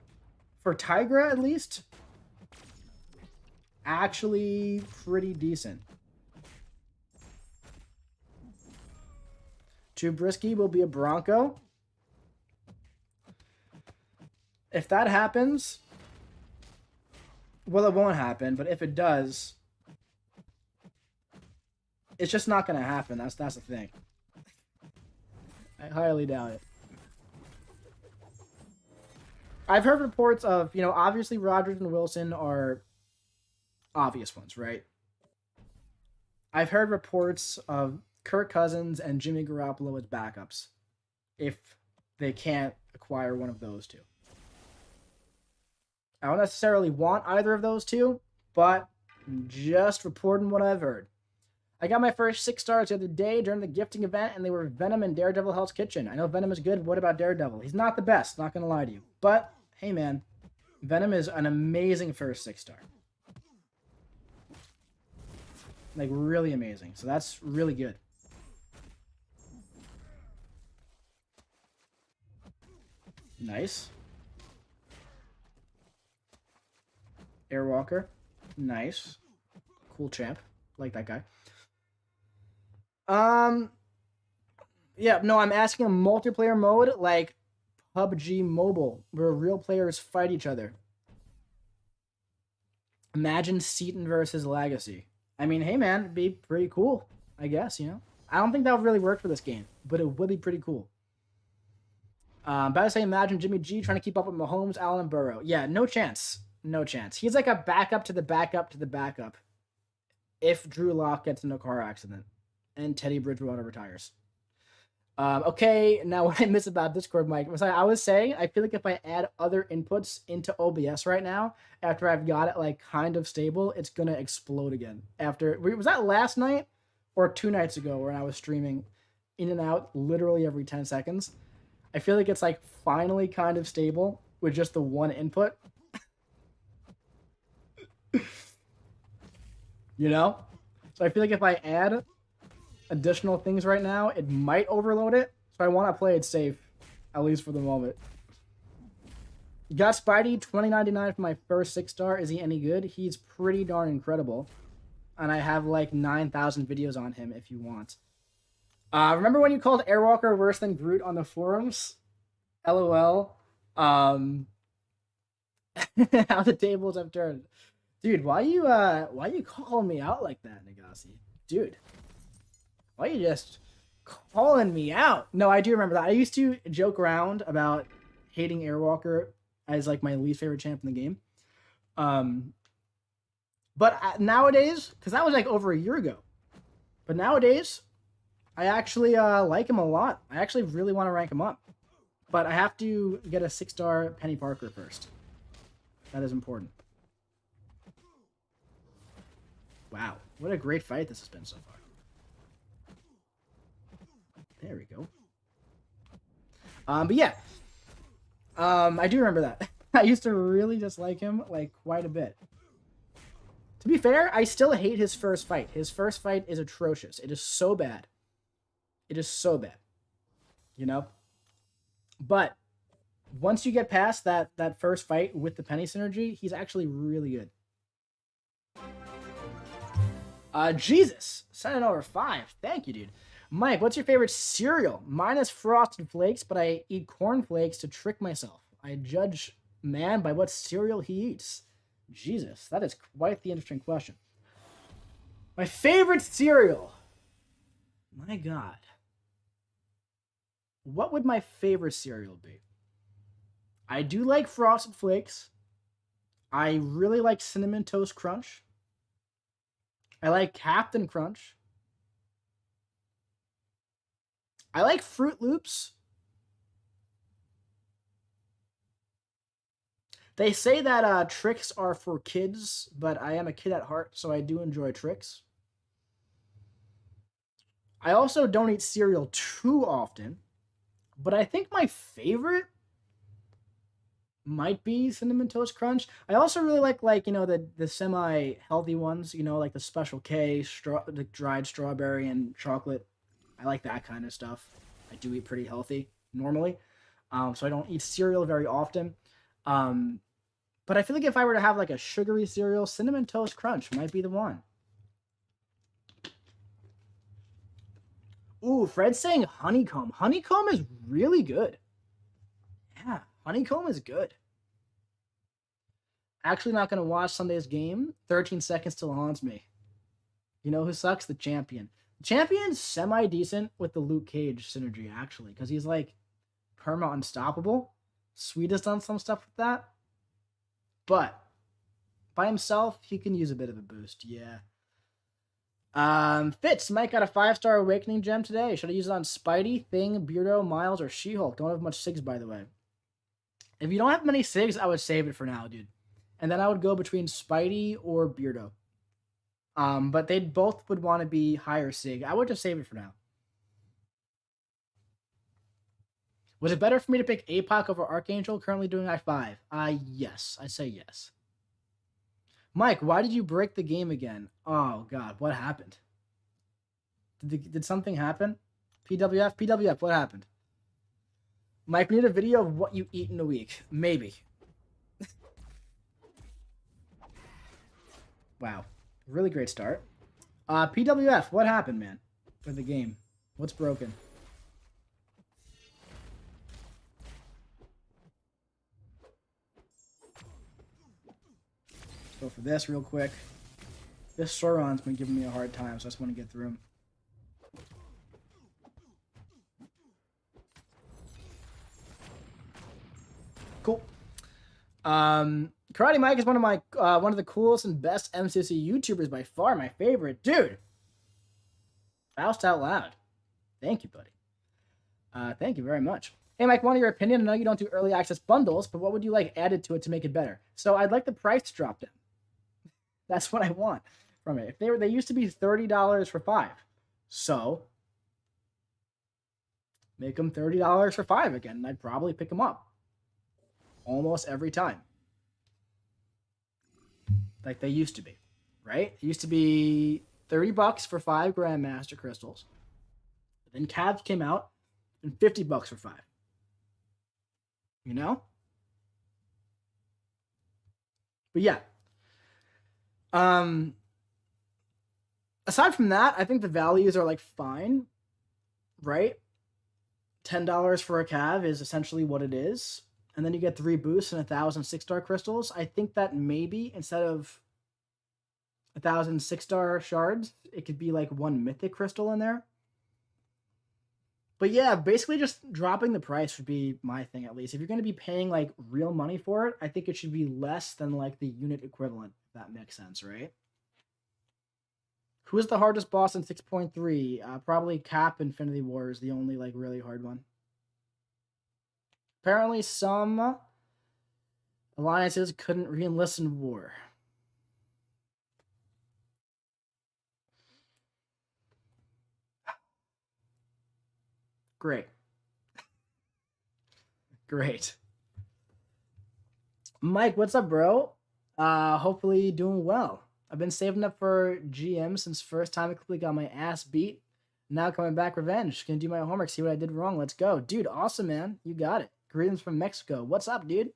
for Tigra at least, actually pretty decent. Trubisky will be a Bronco. If that happens, well, it won't happen, but if it does, it's just not gonna happen. That's the thing. I highly doubt it. I've heard reports of, you know, obviously Rodgers and Wilson are obvious ones, right? I've heard reports of Kirk Cousins and Jimmy Garoppolo as backups if they can't acquire one of those two. I don't necessarily want either of those two, but I'm just reporting what I've heard. I got my first 6 stars the other day during the gifting event, and they were Venom and Daredevil Hell's Kitchen. I know Venom is good, but what about Daredevil? He's not the best, not going to lie to you. But, hey man, Venom is an amazing first 6 star. Like, really amazing. So that's really good. Nice. Airwalker. Nice. Cool champ. Like that guy. Yeah, no, I'm asking a multiplayer mode like PUBG Mobile, where real players fight each other. Imagine Seaton versus Legacy. I mean, hey man, it'd be pretty cool, I guess, you know? I don't think that would really work for this game, but it would be pretty cool. About to say, imagine Jimmy G trying to keep up with Mahomes, Allen, and Burrow. Yeah, no chance. No chance. He's like a backup to the backup to the backup if Drew Lock gets in a car accident and Teddy Bridgewater retires. Okay, now what I miss about Discord, Mike, I was saying, I feel like if I add other inputs into OBS right now, after I've got it like kind of stable, it's gonna explode again. Was that last night or 2 nights ago when I was streaming in and out literally every 10 seconds? I feel like it's like finally kind of stable with just the one input. You know? So I feel like if I add additional things right now, it might overload it. So I want to play it safe, at least for the moment. Got Spidey, $20.99 for my first 6 star. Is he any good? He's pretty darn incredible. And I have like 9,000 videos on him if you want. Remember when you called Airwalker worse than Groot on the forums? LOL. How the tables have turned. Dude, why you calling me out like that, Nagasi? Dude. Why are you just calling me out? No, I do remember that. I used to joke around about hating Airwalker as like my least favorite champ in the game. But nowadays, because that was like over a year ago. But nowadays, I actually like him a lot. I actually really want to rank him up. But I have to get a 6 star Penny Parker first. That is important. Wow, what a great fight this has been so far. There we go. But yeah. I do remember that. I used to really dislike him, like, quite a bit. To be fair, I still hate his first fight. His first fight is atrocious. It is so bad. It is so bad. You know? But once you get past that first fight with the Penny synergy, he's actually really good. Jesus. Sending over 5. Thank you, dude. Mike, what's your favorite cereal? Mine is Frosted Flakes, but I eat Corn Flakes to trick myself. I judge man by what cereal he eats. Jesus, that is quite the interesting question. My favorite cereal. My God. What would my favorite cereal be? I do like Frosted Flakes. I really like Cinnamon Toast Crunch. I like Captain Crunch. I like Fruit Loops. They say that tricks are for kids, but I am a kid at heart, so I do enjoy tricks. I also don't eat cereal too often, but I think my favorite might be Cinnamon Toast Crunch. I also really like you know, the semi-healthy ones, you know, like the Special K, the dried strawberry and chocolate. I like that kind of stuff. I do eat pretty healthy normally, so I don't eat cereal very often. But I feel like if I were to have like a sugary cereal, Cinnamon Toast Crunch might be the one. Ooh, Fred's saying honeycomb. Honeycomb is really good. Yeah, honeycomb is good. Actually not going to watch Sunday's game. 13 seconds still haunts me. You know who sucks? The champion. The champion's semi-decent with the Luke Cage synergy, actually, because he's like perma unstoppable. Sweet has done some stuff with that. But by himself, he can use a bit of a boost, yeah. Fitz, Mike got a 5-star Awakening gem today. Should I use it on Spidey, Thing, Beardo, Miles, or She-Hulk? Don't have much SIGs, by the way. If you don't have many SIGs, I would save it for now, dude. And then I would go between Spidey or Beardo. But they both would want to be higher SIG. I would just save it for now. Was it better for me to pick APOC over Archangel, currently doing I-5? Yes. I say yes. Mike, why did you break the game again? Oh, God. What happened? Did something happen? PWF, what happened? Mike, we need a video of what you eat in a week. Maybe. Wow. Really great start. PWF, what happened, man? With the game? What's broken? Let's go for this real quick. This Sauron's been giving me a hard time, so I just want to get through him. Cool. Karate Mike is one of the coolest and best MCC YouTubers by far. My favorite, dude. Faust out loud. Thank you, buddy. Thank you very much. Hey, Mike, want your opinion? I know you don't do early access bundles, but what would you like added to it to make it better? So I'd like the price to drop down. That's what I want from it. If they used to be $30 for 5, so make them $30 for 5 again, and I'd probably pick them up almost every time, like they used to be, right? It used to be $30 for 5 Grandmaster crystals. Then Cavs came out, and $50 for 5. You know? But yeah. Aside from that, I think the values are like fine, right? $10 for a Cav is essentially what it is. And then you get 3 boosts and 1,000 6-star crystals. I think that maybe instead of 1,000 6-star shards, it could be like 1 mythic crystal in there. But yeah, basically just dropping the price would be my thing, at least. If you're going to be paying like real money for it, I think it should be less than like the unit equivalent, if that makes sense, right? Who is the hardest boss in 6.3? Probably Cap Infinity War is the only like really hard one. Apparently some alliances couldn't re-enlist in war. Great. Great. Mike, what's up, bro? Hopefully doing well. I've been saving up for GM since first time I quickly got my ass beat. Now coming back revenge. Gonna do my homework, see what I did wrong. Let's go. Dude, awesome, man. You got it. Greetings from Mexico. What's up, dude?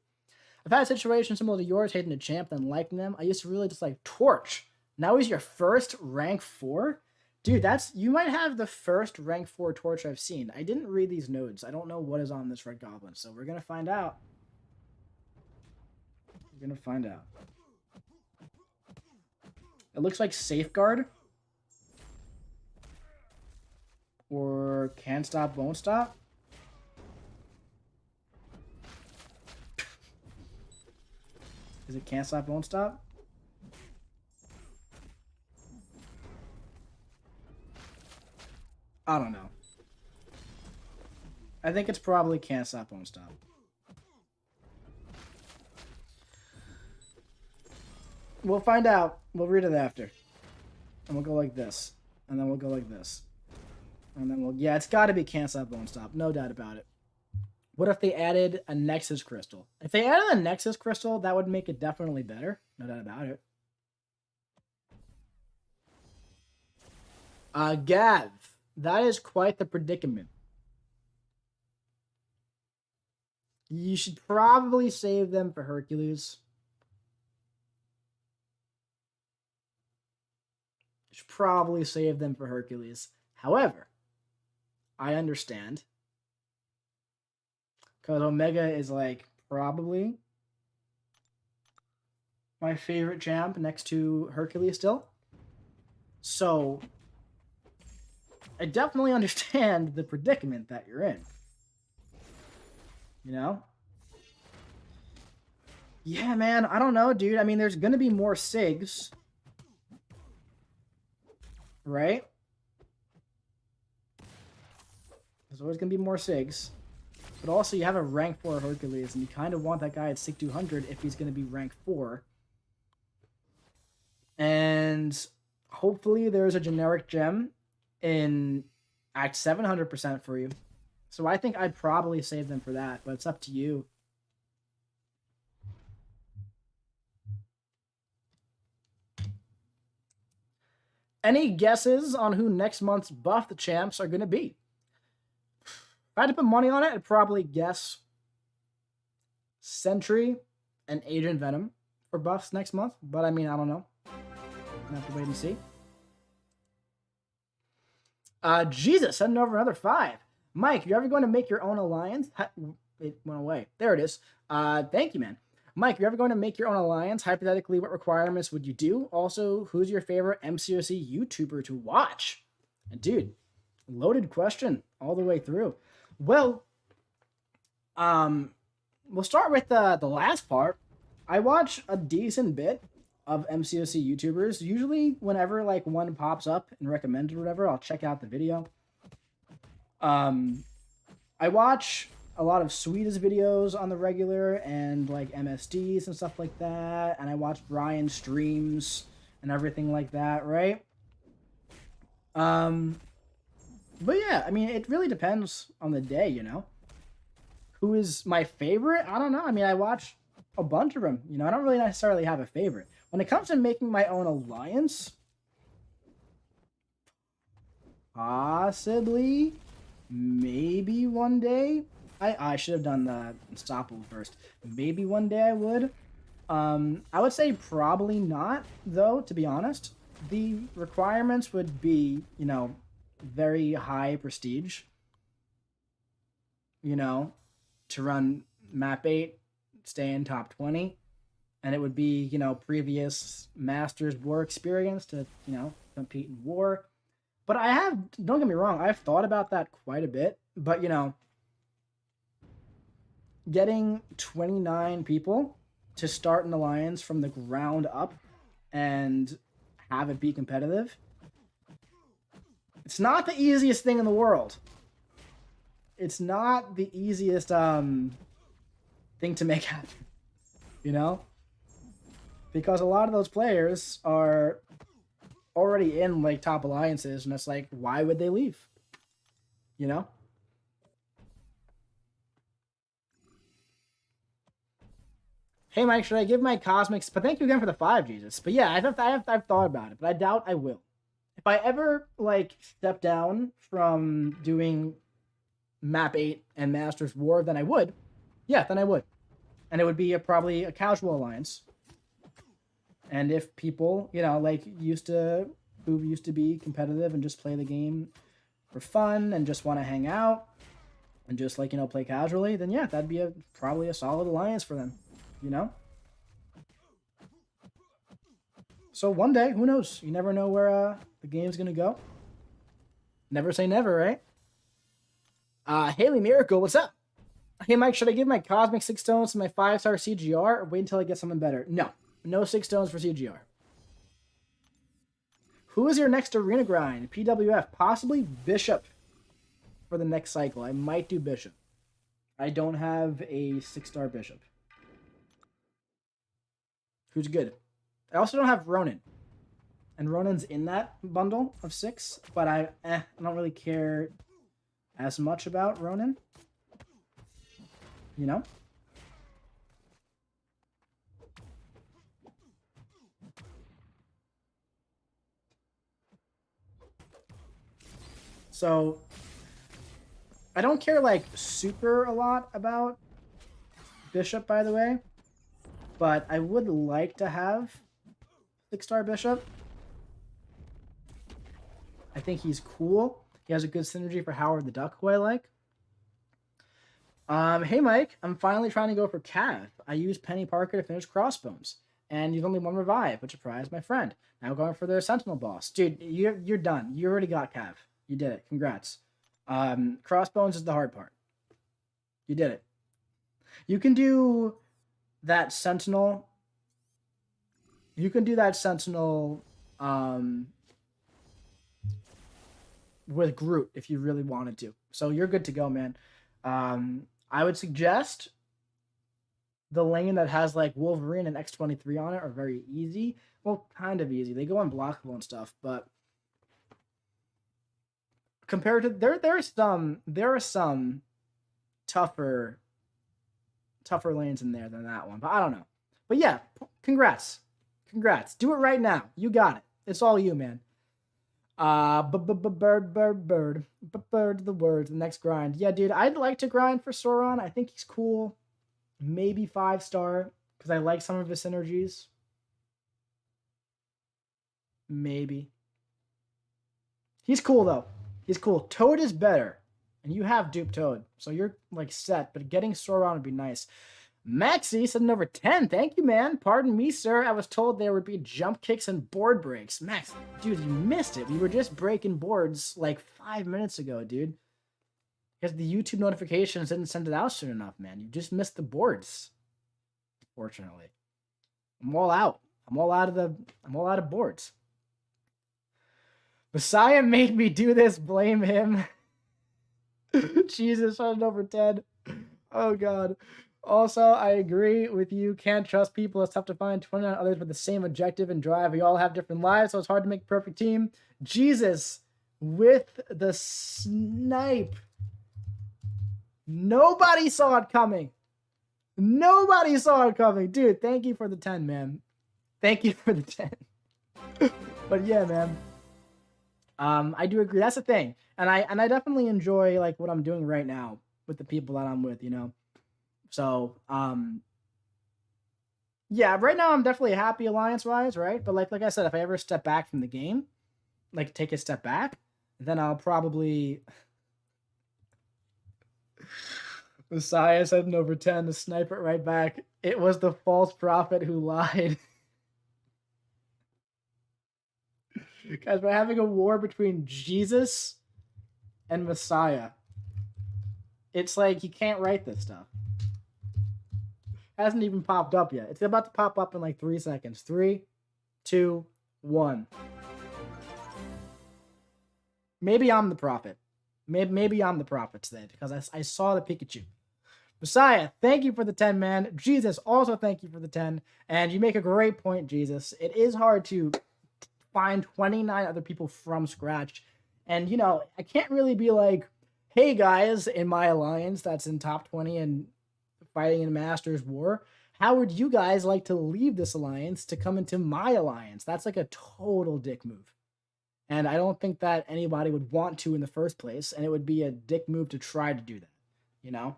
I've had a situation similar to yours, hating a champ, then liking them. I used to really just like Torch. Now he's your first rank 4? Dude, you might have the first rank 4 Torch I've seen. I didn't read these nodes. I don't know what is on this Red Goblin, so we're gonna find out. We're gonna find out. It looks like Safeguard. Or Can't Stop, Won't Stop. Is it Can't Stop, Won't Stop? I don't know. I think it's probably Can't Stop, Won't Stop. We'll find out. We'll read it after. And we'll go like this. And then we'll go like this. And then we'll... Yeah, it's got to be Can't Stop, Won't Stop. No doubt about it. What if they added a Nexus Crystal? If they added a Nexus Crystal, that would make it definitely better. No doubt about it. Gav. That is quite the predicament. You should probably save them for Hercules. You should probably save them for Hercules. However, I understand. Because Omega is like probably my favorite champ next to Hercules still. So I definitely understand the predicament that you're in. You know? Yeah, man, I don't know, dude. I mean, there's gonna be more SIGs. Right? There's always gonna be more SIGs. But also, you have a rank 4 Hercules, and you kind of want that guy at SIG 200 if he's gonna be rank 4. And hopefully there's a generic gem in Act 700% for you. So I think I'd probably save them for that, but it's up to you. Any guesses on who next month's buff the champs are going to be? If I had to put money on it, I'd probably guess Sentry and Agent Venom for buffs next month. But I mean, I don't know. I'll have to wait and see. Jesus, sending over another 5. Mike, you ever going to make your own alliance? It went away. There it is. Thank you, man. Mike, you're ever going to make your own alliance? Hypothetically, what requirements would you do? Also, who's your favorite MCOC YouTuber to watch? And dude, loaded question all the way through. Well, we'll start with the last part. I watch a decent bit of MCOC YouTubers. Usually, whenever like one pops up and recommended or whatever, I'll check out the video. I watch a lot of Sweetest videos on the regular and like MSDs and stuff like that. And I watch Brian streams and everything like that, right? But yeah, I mean, it really depends on the day, you know? Who is my favorite? I don't know. I mean, I watch a bunch of them. You know, I don't really necessarily have a favorite. When it comes to making my own alliance, possibly, maybe one day. I should have done the Unstoppable first. Maybe one day I would. I would say probably not, though, to be honest. The requirements would be, you know, very high prestige. You know, to run map 8, stay in top 20. And it would be, you know, previous Masters War experience to, you know, compete in War. But I have, don't get me wrong, I've thought about that quite a bit. But, you know, getting 29 people to start an alliance from the ground up and have it be competitive, it's not the easiest thing in the world. It's not the easiest thing to make happen, you know? Because a lot of those players are already in like top alliances, and it's like, why would they leave? You know? Hey Mike, should I give my cosmics? But thank you again for the 5, Jesus. But yeah, I've thought about it, but I doubt I will. If I ever like step down from doing map 8 and Masters War, then I would. Yeah, then I would. And it would be probably a casual alliance. And if people, you know, like who used to be competitive and just play the game for fun and just want to hang out and just like, you know, play casually, then yeah, that'd be probably a solid alliance for them, you know? So one day, who knows? You never know where the game's gonna go. Never say never, right? Haley Miracle, what's up? Hey Mike, should I give my Cosmic 6 stones to my 5-star CGR or wait until I get something better? No 6 stones for CGR. Who is your next arena grind? PWF, possibly Bishop for the next cycle. I might do Bishop. I don't have a 6-star Bishop. Who's good? I also don't have Ronin. And Ronin's in that bundle of 6, but I don't really care as much about Ronin. You know? So, I don't care, like, super a lot about Bishop, by the way. But I would like to have 6-star Bishop. I think he's cool. He has a good synergy for Howard the Duck, who I like. Hey, Mike. I'm finally trying to go for Cav. I use Penny Parker to finish Crossbones. and you've only one revive, which surprised my friend. Now going for their Sentinel boss. Dude, you're done. You already got Cav. You did it. Congrats. Crossbones is the hard part. You did it. You can do that Sentinel. You can do that Sentinel with Groot if you really wanted to. So you're good to go, man. I would suggest the lane that has like Wolverine and X-23 on it are very easy. Well, kind of easy. They go unblockable and stuff, but compared to there are some tougher lanes in there than that one. But I don't know. But yeah, congrats. Do it right now. You got it. It's all you, man. Bird the words. The next grind. Yeah, dude, I'd like to grind for Sauron. I think he's cool. Maybe 5-star because I like some of his synergies. Maybe. He's cool though. He's cool. Toad is better. And you have dupe Toad. So you're like set. But getting Sauron would be nice. Maxi said over 10. Thank you, man. Pardon me, sir. I was told there would be jump kicks and board breaks. Max, dude, you missed it. We were just breaking boards like 5 minutes ago, dude. Because the YouTube notifications didn't send it out soon enough, man. You just missed the boards. Fortunately. I'm all out. I'm all out of boards. Messiah made me do this. Blame him. Jesus, on over 10. Oh, God. Also, I agree with you. Can't trust people. It's tough to find 29 others with the same objective and drive. We all have different lives, so it's hard to make a perfect team. Jesus, with the snipe. Nobody saw it coming. Nobody saw it coming. Dude, thank you for the 10, man. Thank you for the 10. But yeah, man. I do agree. That's the thing. And I definitely enjoy like what I'm doing right now with the people that I'm with, you know. So, yeah, right now I'm definitely happy alliance-wise, right? But like I said, if I ever step back from the game, like take a step back, then I'll probably Messiah said an over 10 to snipe it right back. It was the false prophet who lied. Guys, we're having a war between Jesus and Messiah. It's like you can't write this stuff. Hasn't even popped up yet. It's about to pop up in like 3 seconds. 3, 2, 1. Maybe I'm the prophet. Maybe I'm the prophet today because I saw the Pikachu. Messiah, thank you for the 10, man. Jesus, also thank you for the 10. And you make a great point, Jesus. It is hard to find 29 other people from scratch. And, you know, I can't really be like, hey, guys, in my alliance that's in top 20 and fighting in Masters War, how would you guys like to leave this alliance to come into my alliance? That's like a total dick move. And I don't think that anybody would want to in the first place. And it would be a dick move to try to do that, you know?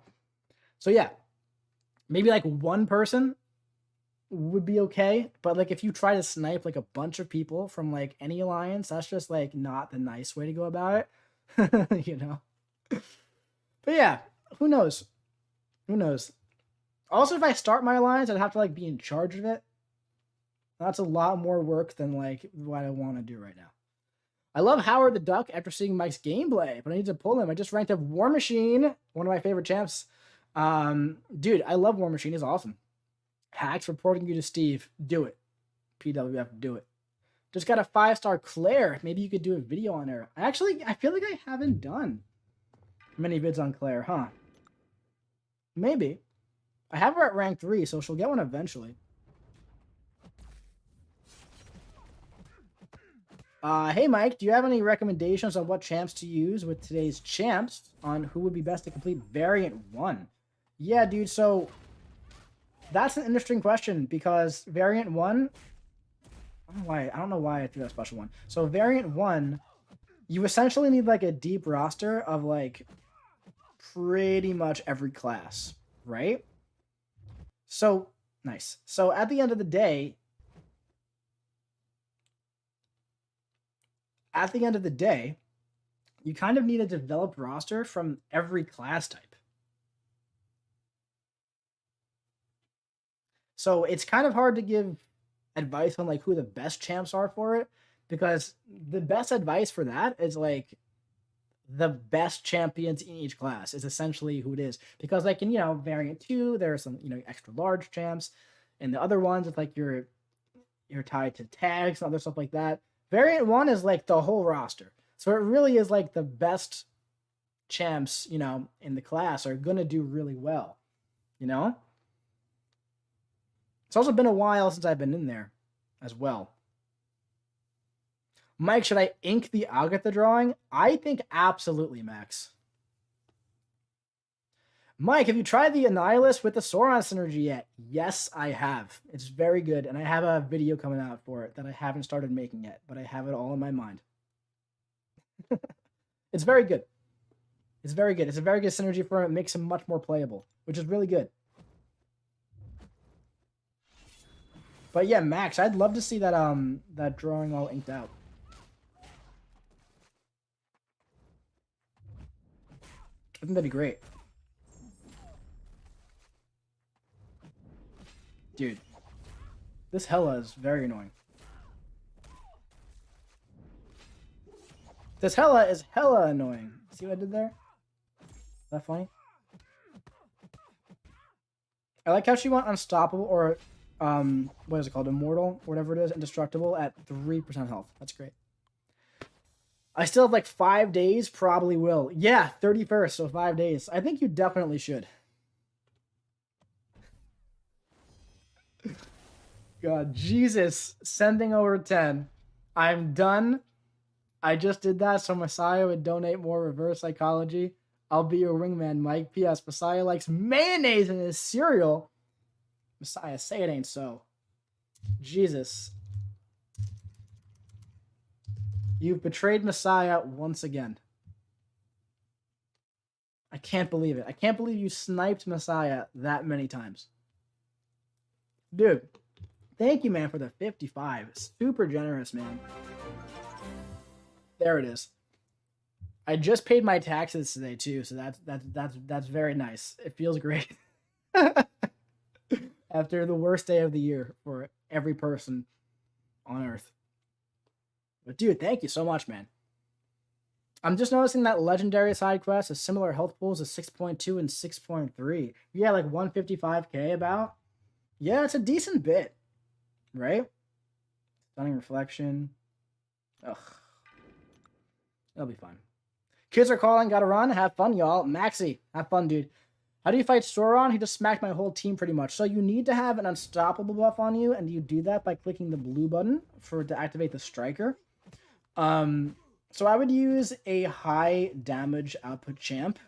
So yeah, maybe like one person would be okay. But like if you try to snipe like a bunch of people from like any alliance, that's just like not the nice way to go about it, you know? But yeah, who knows? Who knows? Also, if I start my alliance, I'd have to like be in charge of it. That's a lot more work than like what I want to do right now. I love Howard the Duck after seeing Mike's gameplay, but I need to pull him. I just ranked up War Machine, one of my favorite champs. Dude, I love War Machine. He's awesome. Hacks reporting you to Steve. Do it. PWF, do it. Just got a 5-star Claire. Maybe you could do a video on her. I feel like I haven't done many vids on Claire, huh? Maybe. I have her at rank 3, so she'll get one eventually. Hey, Mike, do you have any recommendations on what champs to use with today's champs on who would be best to complete Variant 1? Yeah, dude, so that's an interesting question because Variant 1... I don't know why I threw that special one. So Variant 1, you essentially need like a deep roster of like pretty much every class, right? So, nice. So at the end of the day, you kind of need a developed roster from every class type. So it's kind of hard to give advice on like who the best champs are for it, because the best advice for that is like the best champions in each class is essentially who it is. Because like in, you know, variant 2, there are some, you know, extra large champs, and the other ones it's like you're tied to tags and other stuff like that. Variant 1 is like the whole roster. So it really is like the best champs, you know, in the class are going to do really well, you know? It's also been a while since I've been in there as well. Mike, should I ink the Agatha drawing? I think absolutely, Max. Mike, have you tried the Annihilus with the Sauron synergy yet? Yes, I have. It's very good, and I have a video coming out for it that I haven't started making yet, but I have it all in my mind. It's very good. It's very good. It's a very good synergy for him. It makes him much more playable, which is really good. But yeah, Max, I'd love to see that that drawing all inked out. I think that'd be great. Dude, this Hela is very annoying. This Hela is hella annoying. See what I did there? Is that funny? I like how she went unstoppable, or what is it called? Immortal, whatever it is, indestructible at 3% health. That's great. I still have like 5 days, probably will. Yeah, 31st, so 5 days. I think you definitely should. God, Jesus, sending over 10. I'm done. I just did that so Messiah would donate more reverse psychology. I'll be your wingman, Mike. P.S. Messiah likes mayonnaise in his cereal. Messiah, say it ain't so. Jesus. You've betrayed Messiah once again. I can't believe it. I can't believe you sniped Messiah that many times. Dude, thank you, man, for the 55. Super generous, man. There it is. I just paid my taxes today too, so that's very nice. It feels great. After the worst day of the year for every person on Earth. But dude, thank you so much, man. I'm just noticing that legendary side quest has similar health pools as 6.2 and 6.3. Yeah, like 155k about. Yeah, it's a decent bit, right? Stunning reflection. Ugh. That'll be fun. Kids are calling, gotta run. Have fun, y'all. Maxi, have fun, dude. How do you fight Sauron? He just smacked my whole team pretty much. So you need to have an unstoppable buff on you, and you do that by clicking the blue button to activate the striker. So I would use a high damage output champ.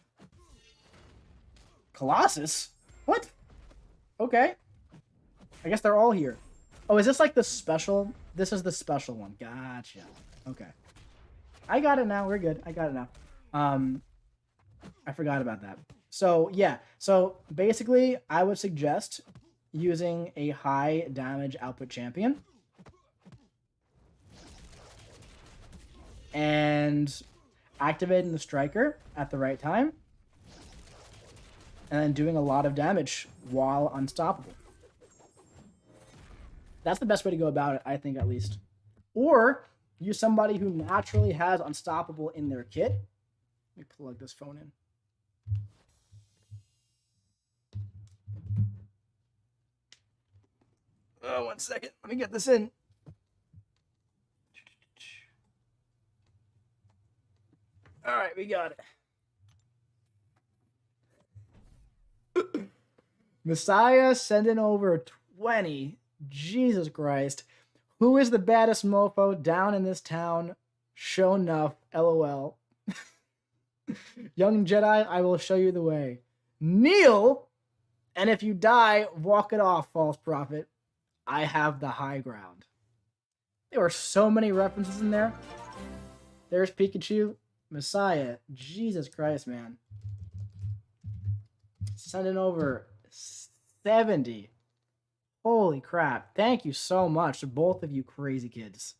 Colossus? What? Okay. I guess they're all here. Oh, is this like the special? This is the special one. Gotcha. Okay. I got it now. We're good. I got it now. I forgot about that. So, yeah. So, basically, I would suggest using a high damage output champion. And activating the striker at the right time. And then doing a lot of damage while unstoppable. That's the best way to go about it, I think, at least. Or use somebody who naturally has unstoppable in their kit. Let me plug this phone in. Oh, 1 second. Let me get this in. All right, we got it. Messiah sending over 20. Jesus Christ. Who is the baddest mofo down in this town? Show enough. LOL. Young Jedi, I will show you the way. Kneel, and if you die, walk it off, false prophet. I have the high ground. There were so many references in there. There's Pikachu. Messiah. Jesus Christ, man. Sending over 70. Holy crap. Thank you so much to both of you crazy kids.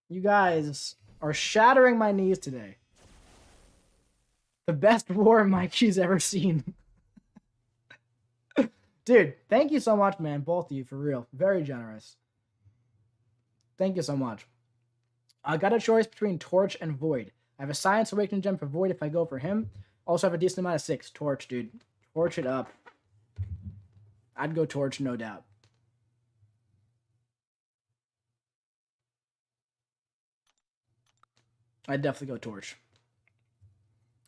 You guys are shattering my knees today. The best war Mikey's ever seen. Dude, thank you so much, man. Both of you, for real. Very generous. Thank you so much. I got a choice between Torch and Void. I have a Science Awakening gem for Void if I go for him. Also have a decent amount of 6. Torch, dude. Torch it up. I'd go Torch, no doubt. I'd definitely go Torch.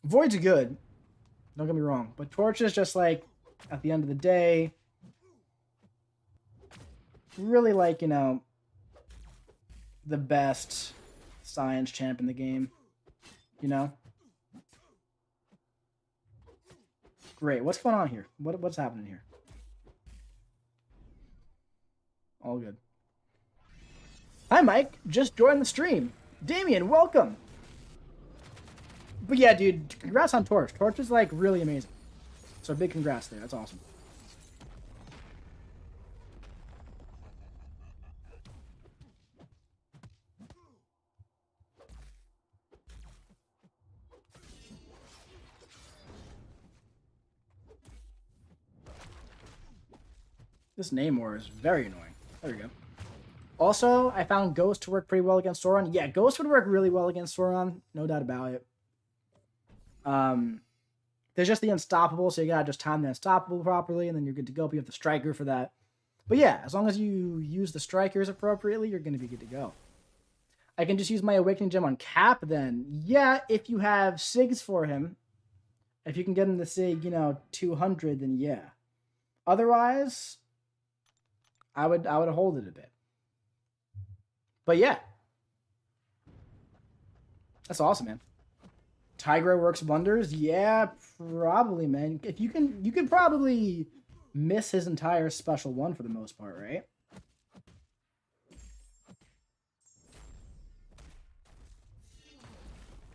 Void's good. Don't get me wrong. But Torch is just like, at the end of the day, really like, you know, the best science champ in the game. You know? Great. What's going on here? What's happening here? All good. Hi, Mike. Just joined the stream. Damien, welcome. But yeah, dude, congrats on Torch. Torch is, like, really amazing. So big congrats there. That's awesome. This Namor is very annoying. There we go. Also, I found Ghost to work pretty well against Sauron. Yeah, Ghost would work really well against Sauron. No doubt about it. There's just the Unstoppable, so you gotta just time the Unstoppable properly, and then you're good to go. But you have the Striker for that. But yeah, as long as you use the Strikers appropriately, you're gonna be good to go. I can just use my Awakening Gem on Cap then. Yeah, if you have SIGs for him. If you can get him to SIG, you know, 200, then yeah. Otherwise, I would hold it a bit. But yeah. That's awesome, man. Tigra works wonders. Yeah, probably, man. If you can probably miss his entire special one for the most part, right?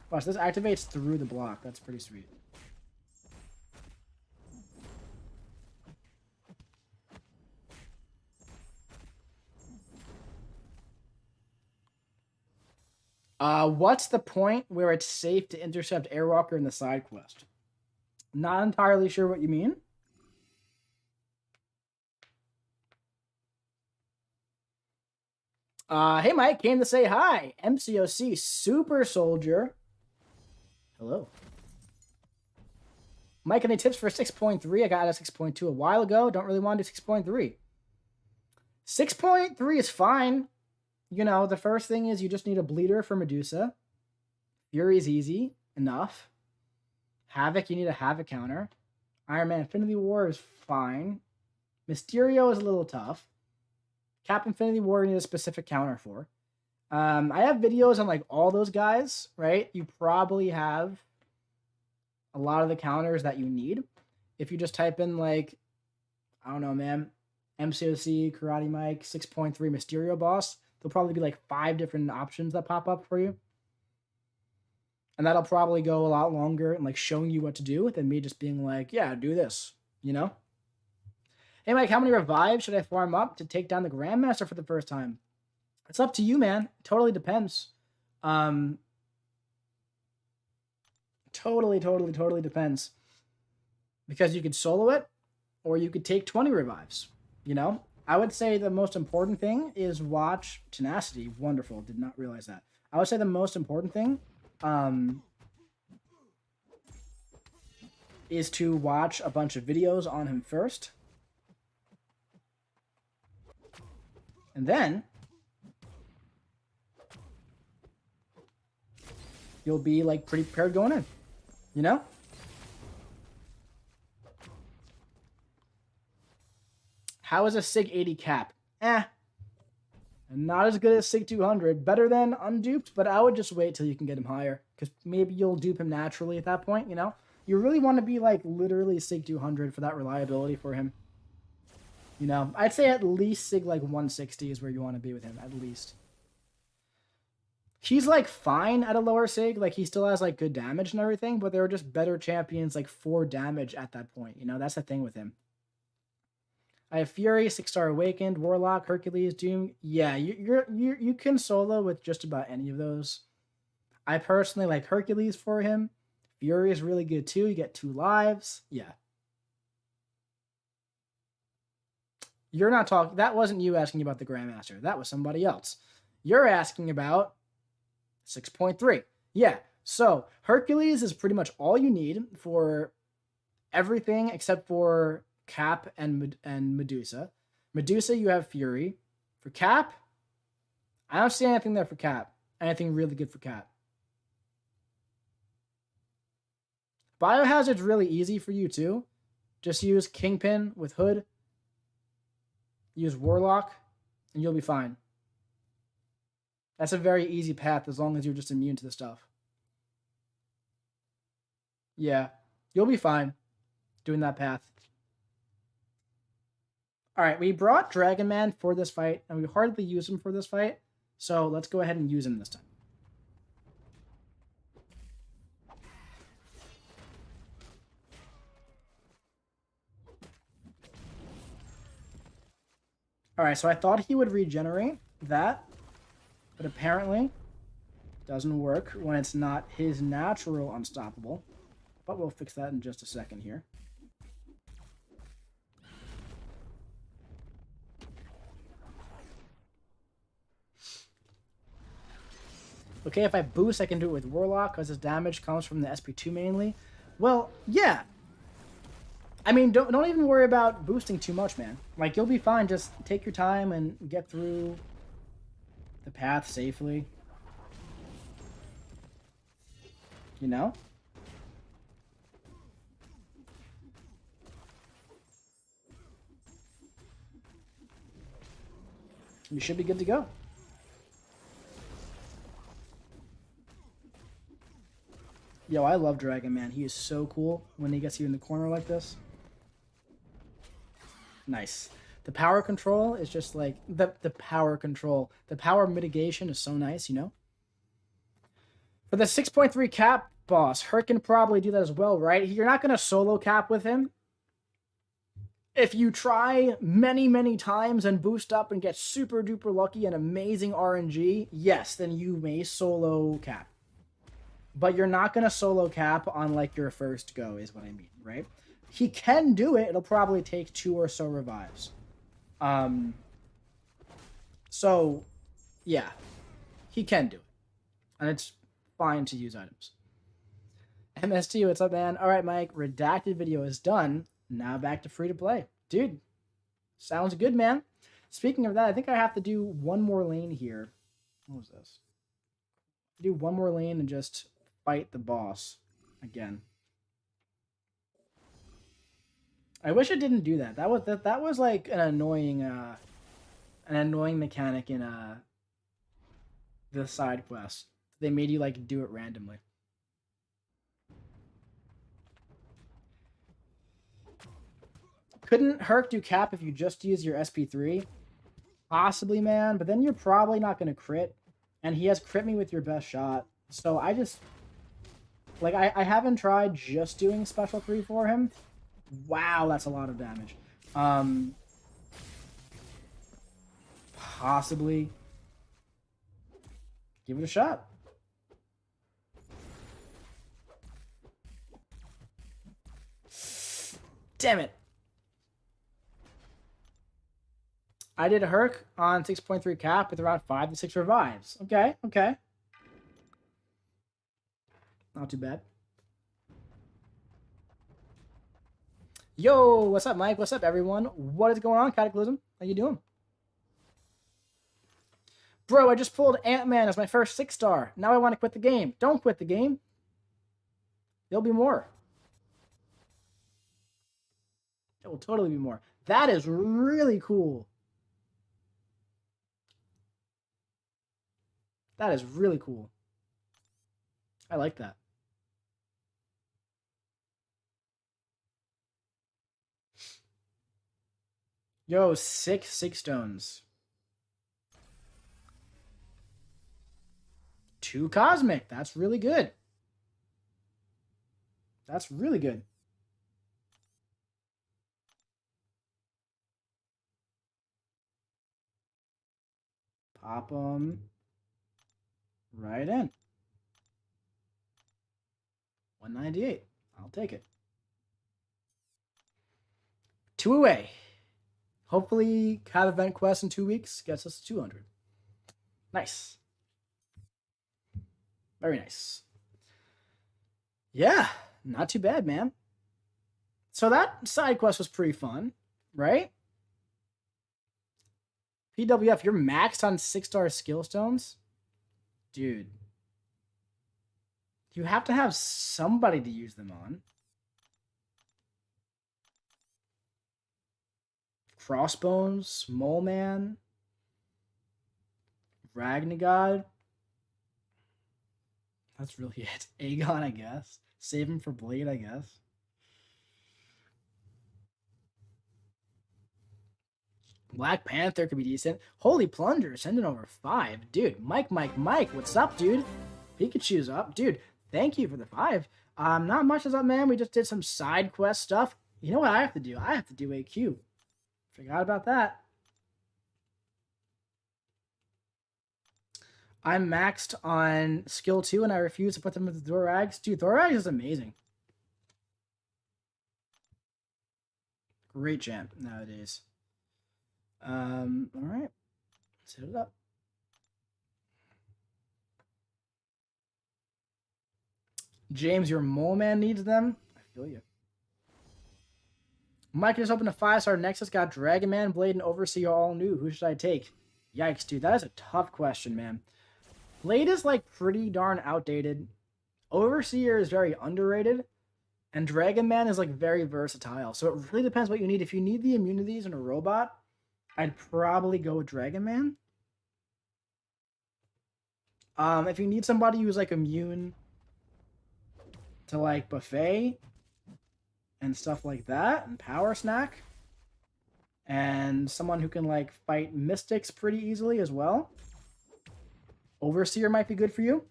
Watch, this activates through the block. That's pretty sweet. What's the point where it's safe to intercept Airwalker in the side quest? Not entirely sure what you mean. Hey Mike, came to say hi. MCOC Super Soldier. Hello. Mike, any tips for 6.3? I got a 6.2 a while ago. Don't really want to do 6.3. 6.3 is fine. You know, the first thing is you just need a bleeder for Medusa. Fury is easy enough. Havoc, you need a Havoc counter. Iron Man Infinity War is fine. Mysterio is a little tough. Cap Infinity War, you need a specific counter for. I have videos on, like, all those guys, right? You probably have a lot of the counters that you need. If you just type in, like, I don't know, man, MCOC, Karate Mike, 6.3 Mysterio boss, there'll probably be like 5 different options that pop up for you. And that'll probably go a lot longer and like showing you what to do than me just being like, yeah, do this, you know? Hey Mike, how many revives should I farm up to take down the Grandmaster for the first time? It's up to you, man. It totally depends. Totally depends. Because you could solo it, or you could take 20 revives, you know? I would say the most important thing is watch Tenacity. Wonderful. Did not realize that. I would say the most important thing is to watch a bunch of videos on him first. And then you'll be like pretty prepared going in, you know? How is a SIG 80 cap? Not as good as SIG 200. Better than unduped, but I would just wait till you can get him higher. Because maybe you'll dupe him naturally at that point, you know? You really want to be, like, literally SIG 200 for that reliability for him. You know? I'd say at least SIG, like, 160 is where you want to be with him, at least. He's, like, fine at a lower SIG. Like, he still has, like, good damage and everything, but there are just better champions, like, for damage at that point. You know? That's the thing with him. I have Fury, 6-star Awakened, Warlock, Hercules, Doom. Yeah, you can solo with just about any of those. I personally like Hercules for him. Fury is really good too. You get 2 lives. Yeah. You're not talking. That wasn't you asking about the Grandmaster. That was somebody else. You're asking about 6.3. Yeah, so Hercules is pretty much all you need for everything except for Cap and Medusa. Medusa, you have Fury. For Cap, I don't see anything there for Cap. Anything really good for Cap. Biohazard's really easy for you too. Just use Kingpin with Hood. Use Warlock, and you'll be fine. That's a very easy path as long as you're just immune to the stuff. Yeah, you'll be fine doing that path. All right, we brought Dragon Man for this fight, and we hardly used him for this fight. So let's go ahead and use him this time. All right, so I thought he would regenerate that, but apparently doesn't work when it's not his natural unstoppable. But we'll fix that in just a second here. Okay, if I boost, I can do it with Warlock because his damage comes from the SP2 mainly. Well, yeah. I mean, don't even worry about boosting too much, man. Like, you'll be fine. Just take your time and get through the path safely. You know? You should be good to go. Yo, I love Dragon Man. He is so cool when he gets you in the corner like this. Nice. The power control is just like the power control. The power mitigation is so nice, you know? For the 6.3 cap boss, Herc can probably do that as well, right? You're not going to solo cap with him. If you try many, many times and boost up and get super duper lucky and amazing RNG, yes, then you may solo cap. But you're not going to solo cap on like your first go is what I mean, right? He can do it. It'll probably take 2 or so revives. So, yeah. He can do it. And it's fine to use items. MST, what's up, man? All right, Mike. Redacted video is done. Now back to free to play. Dude, sounds good, man. Speaking of that, I think I have to do one more lane here. What was this? Do one more lane and just fight the boss again. I wish it didn't do that. That was like an annoying mechanic in the side quest. They made you like do it randomly. Couldn't Herc do cap if you just use your SP3? Possibly, man, but then you're probably not going to crit. And he has crit me with your best shot. So I just... Like, I haven't tried just doing special 3 for him. Wow, that's a lot of damage. Possibly. Give it a shot. Damn it. I did a Herc on 6.3 cap with around 5 to 6 revives. Okay, okay. Not too bad. Yo, what's up, Mike? What's up, everyone? What is going on, Cataclysm? How you doing? Bro, I just pulled Ant-Man as my first 6-star. Now I want to quit the game. Don't quit the game. There'll be more. There will totally be more. That is really cool. That is really cool. I like that. Yo, 6 stones. 2 cosmic. That's really good. That's really good. Pop them right in. 198. I'll take it. 2 away. Hopefully, have event quest in 2 weeks gets us to 200. Nice. Very nice. Yeah, not too bad, man. So that side quest was pretty fun, right? PWF, you're maxed on 6-star skill stones? Dude. You have to have somebody to use them on. Crossbones, Mole Man, Ragnagod. That's really it. Aegon, I guess. Save him for Blade, I guess. Black Panther could be decent. Holy Plunger, sending over 5. Dude, Mike, what's up, dude? Pikachu's up. Dude, thank you for the 5. Not much is up, man. We just did some side quest stuff. You know what I have to do? I have to do AQ. Forgot about that. I'm maxed on skill 2 and I refuse to put them with the Thorags. Dude, Thorags is amazing. Great champ nowadays. Alright. Let's hit it up. James, your Mole Man needs them. I feel you. Mike just opened a 5-star Nexus, got Dragon Man, Blade, and Overseer all new. Who should I take? Yikes, dude. That is a tough question, man. Blade is, like, pretty darn outdated. Overseer is very underrated. And Dragon Man is, like, very versatile. So it really depends what you need. If you need the immunities in a robot, I'd probably go with Dragon Man. If you need somebody who's, like, immune to, like, Buffet and stuff like that, and Power Snack, and someone who can, like, fight Mystics pretty easily as well, Overseer might be good for you.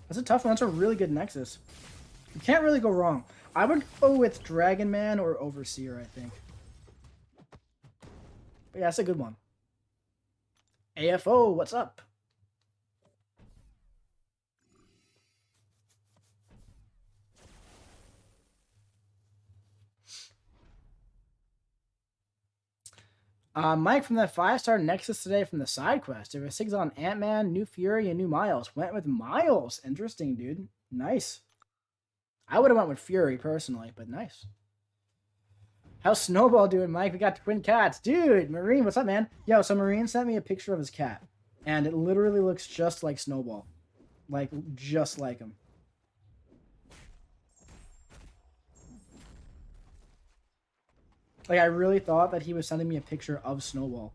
That's a tough one. That's a really good Nexus. You can't really go wrong. I would go with Dragon Man or Overseer, I think. But yeah, that's a good one. AFO, what's up? Mike, from that 5-star Nexus today from the side quest, there was 6 on Ant-Man, New Fury, and New Miles. Went with Miles. Interesting, dude. Nice. I would have went with Fury, personally, but nice. How's Snowball doing, Mike? We got twin cats. Dude, Marine, what's up, man? Yo, so Marine sent me a picture of his cat, and it literally looks just like Snowball. Like, just like him. Like, I really thought that he was sending me a picture of Snowball.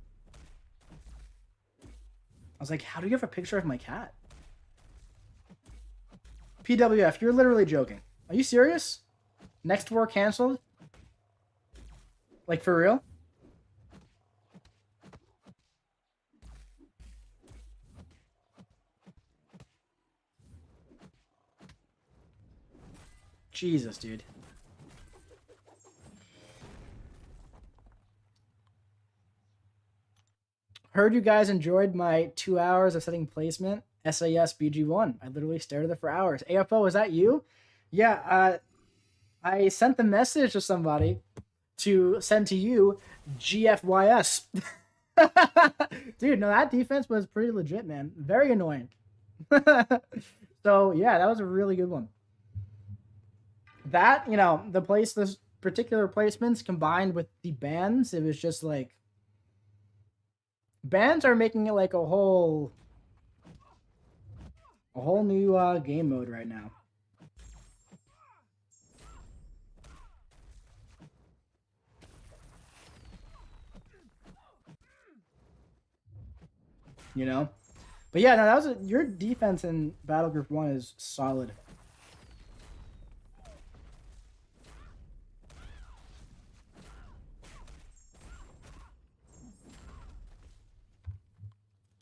I was like, how do you have a picture of my cat? PWF, you're literally joking. Are you serious? Next war canceled? Like, for real? Jesus, dude. Heard you guys enjoyed my 2 hours of setting placement. SAS BG1. I literally stared at it for hours. AFO, is that you? Yeah, I sent the message to somebody to send to you GFYS. Dude, no, that defense was pretty legit, man. Very annoying. So, yeah, that was a really good one. That, you know, this particular placements combined with the bans, it was just like, bans are making it like a whole new game mode right now. You know? But yeah, no, that was your defense in Battle Group 1 is solid.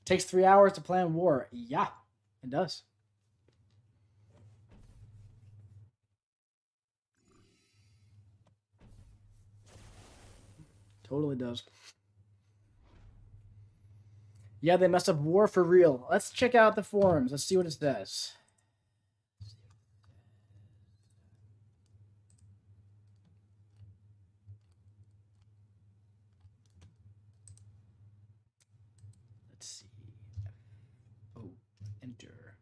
Takes 3 hours to plan war. Yeah, it does. Totally does. Yeah, they messed up war for real. Let's check out the forums. Let's see what it says. enter.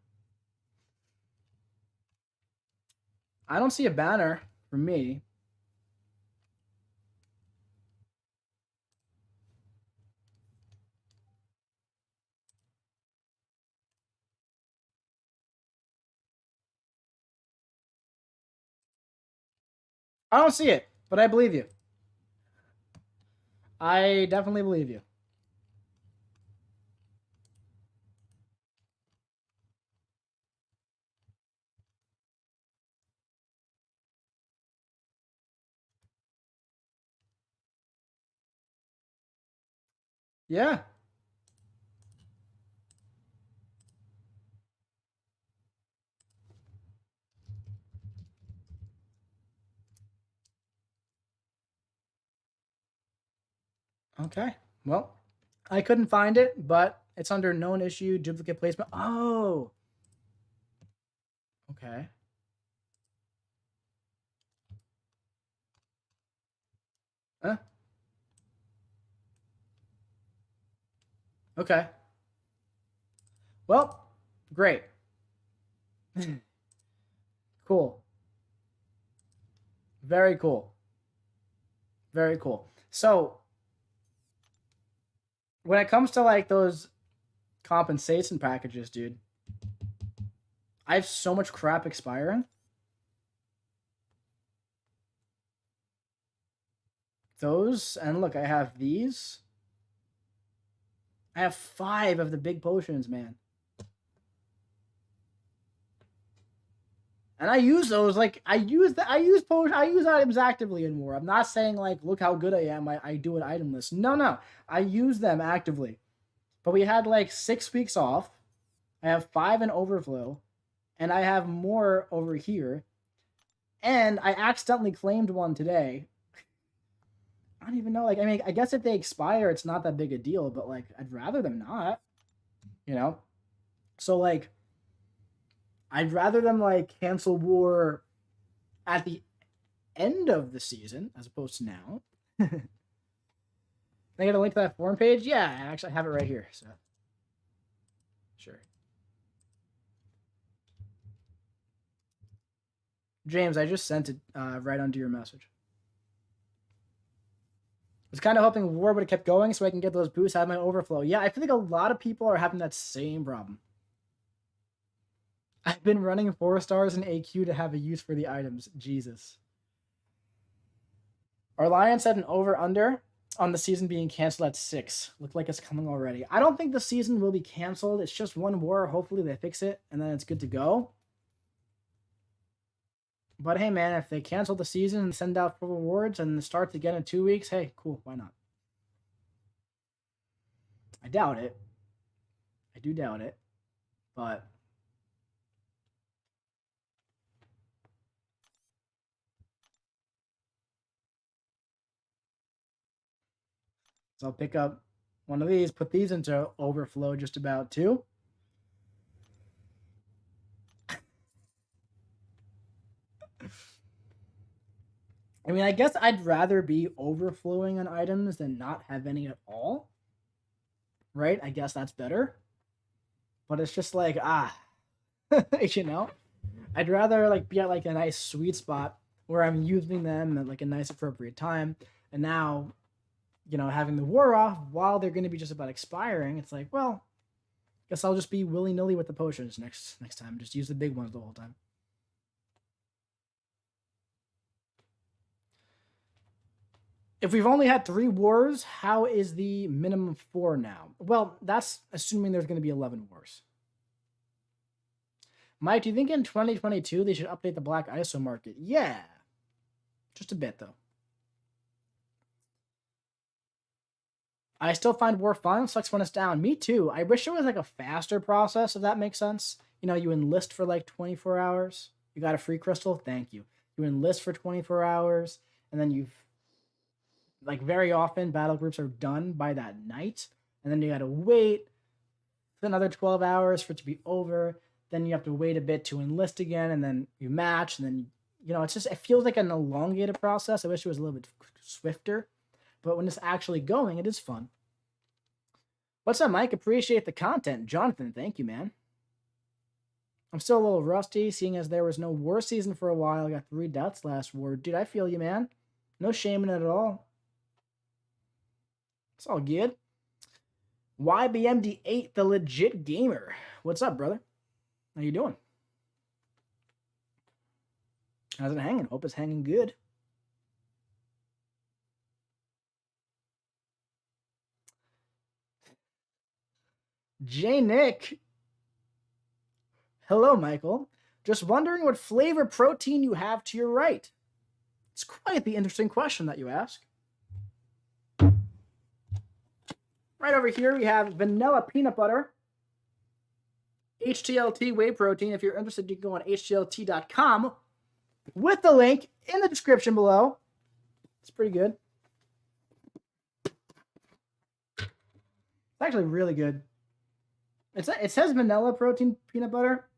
I don't see a banner for me. I don't see it, but I believe you. I definitely believe you. Yeah. Okay. Well, I couldn't find it, but it's under known issue, duplicate placement. Oh. Okay. Huh? Okay. Well, great. Cool. Very cool. Very cool. So, when it comes to like those compensation packages, dude, I have so much crap expiring. Those, and look, I have these. I have 5 of the big potions, man. And I use those like I use items actively in war. I'm not saying like look how good I am. I do an item list. No. I use them actively. But we had like 6 weeks off. I have 5 in overflow, and I have more over here. And I accidentally claimed one today. I don't even know. Like, I mean, I guess if they expire, it's not that big a deal. But like, I'd rather them not. You know. So like, I'd rather them like cancel war at the end of the season as opposed to now. They got a link to that forum page? Yeah, I actually have it right here. So, sure. James, I just sent it right onto your message. I was kind of hoping war would have kept going so I can get those boosts out of my overflow. Yeah, I feel like a lot of people are having that same problem. I've been running 4 stars in AQ to have a use for the items. Jesus. Our Lion said an over-under on the season being canceled at 6. Look like it's coming already. I don't think the season will be canceled. It's just one war. Hopefully they fix it, and then it's good to go. But hey, man, if they cancel the season and send out full rewards and it starts again in 2 weeks, hey, cool. Why not? I doubt it. I do doubt it. But so I'll pick up one of these, put these into overflow just about too. I mean, I guess I'd rather be overflowing on items than not have any at all. Right? I guess that's better. But it's just like, you know? I'd rather like be at like a nice sweet spot where I'm using them at like a nice appropriate time. And now, you know, having the war off while they're going to be just about expiring, it's like, well, guess I'll just be willy-nilly with the potions next time. Just use the big ones the whole time. If we've only had 3 wars, how is the minimum 4 now? Well, that's assuming there's going to be 11 wars. Mike, do you think in 2022 they should update the Black ISO market? Yeah. Just a bit, though. I still find war fun. Sucks when it's down. Me too. I wish it was like a faster process, if that makes sense. You know, you enlist for like 24 hours. You got a free crystal? Thank you. You enlist for 24 hours, and then you've like very often battle groups are done by that night, and then you got to wait another 12 hours for it to be over. Then you have to wait a bit to enlist again, and then you match, and then you know it's just it feels like an elongated process. I wish it was a little bit swifter, but when it's actually going, it is fun. What's up, Mike? Appreciate the content, Jonathan. Thank you, man. I'm still a little rusty, seeing as there was no war season for a while. I got 3 deaths last war. Dude, I feel you, man. No shame in it at all. It's all good. YBMD8, the legit gamer. What's up, brother? How you doing? How's it hanging? Hope it's hanging good. J. Nick. Hello, Michael. Just wondering what flavor protein you have to your right. It's quite the interesting question that you ask. Right over here, we have vanilla peanut butter, HTLT whey protein. If you're interested, you can go on HTLT.com with the link in the description below. It's pretty good. It's actually really good. It says vanilla protein peanut butter,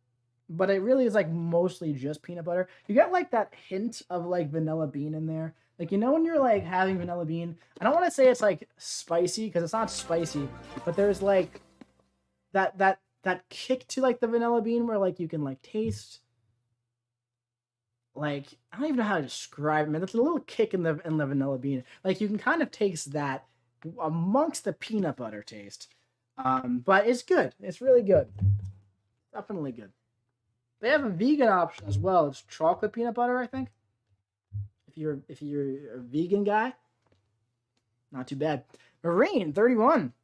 but it really is like mostly just peanut butter. You get like that hint of like vanilla bean in there. Like, you know, when you're like having vanilla bean, I don't want to say it's like spicy because it's not spicy, but there's like that kick to like the vanilla bean where like you can like taste, like, I don't even know how to describe it, man. There's a little kick in the vanilla bean. Like, you can kind of taste that amongst the peanut butter taste. But it's good. It's really good. Definitely good. They have a vegan option as well. It's chocolate peanut butter, I think. If you're a vegan guy, not too bad. Marine 31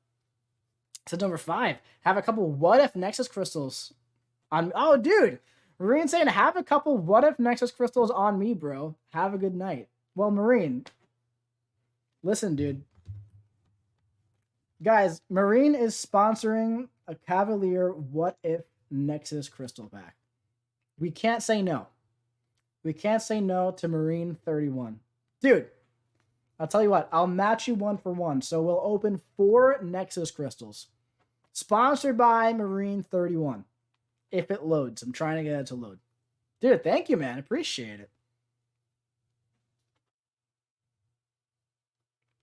said number 5. Have a couple what if Nexus crystals on. Oh, dude, Marine saying have a couple what if Nexus crystals on me, bro. Have a good night. Well, Marine, listen, dude. Guys, Marine is sponsoring a Cavalier what if Nexus crystal pack. We can't say no. We can't say no to Marine 31. Dude, I'll tell you what. I'll match you 1 for 1. So we'll open 4 Nexus crystals. Sponsored by Marine 31. If it loads. I'm trying to get it to load. Dude, thank you, man. Appreciate it.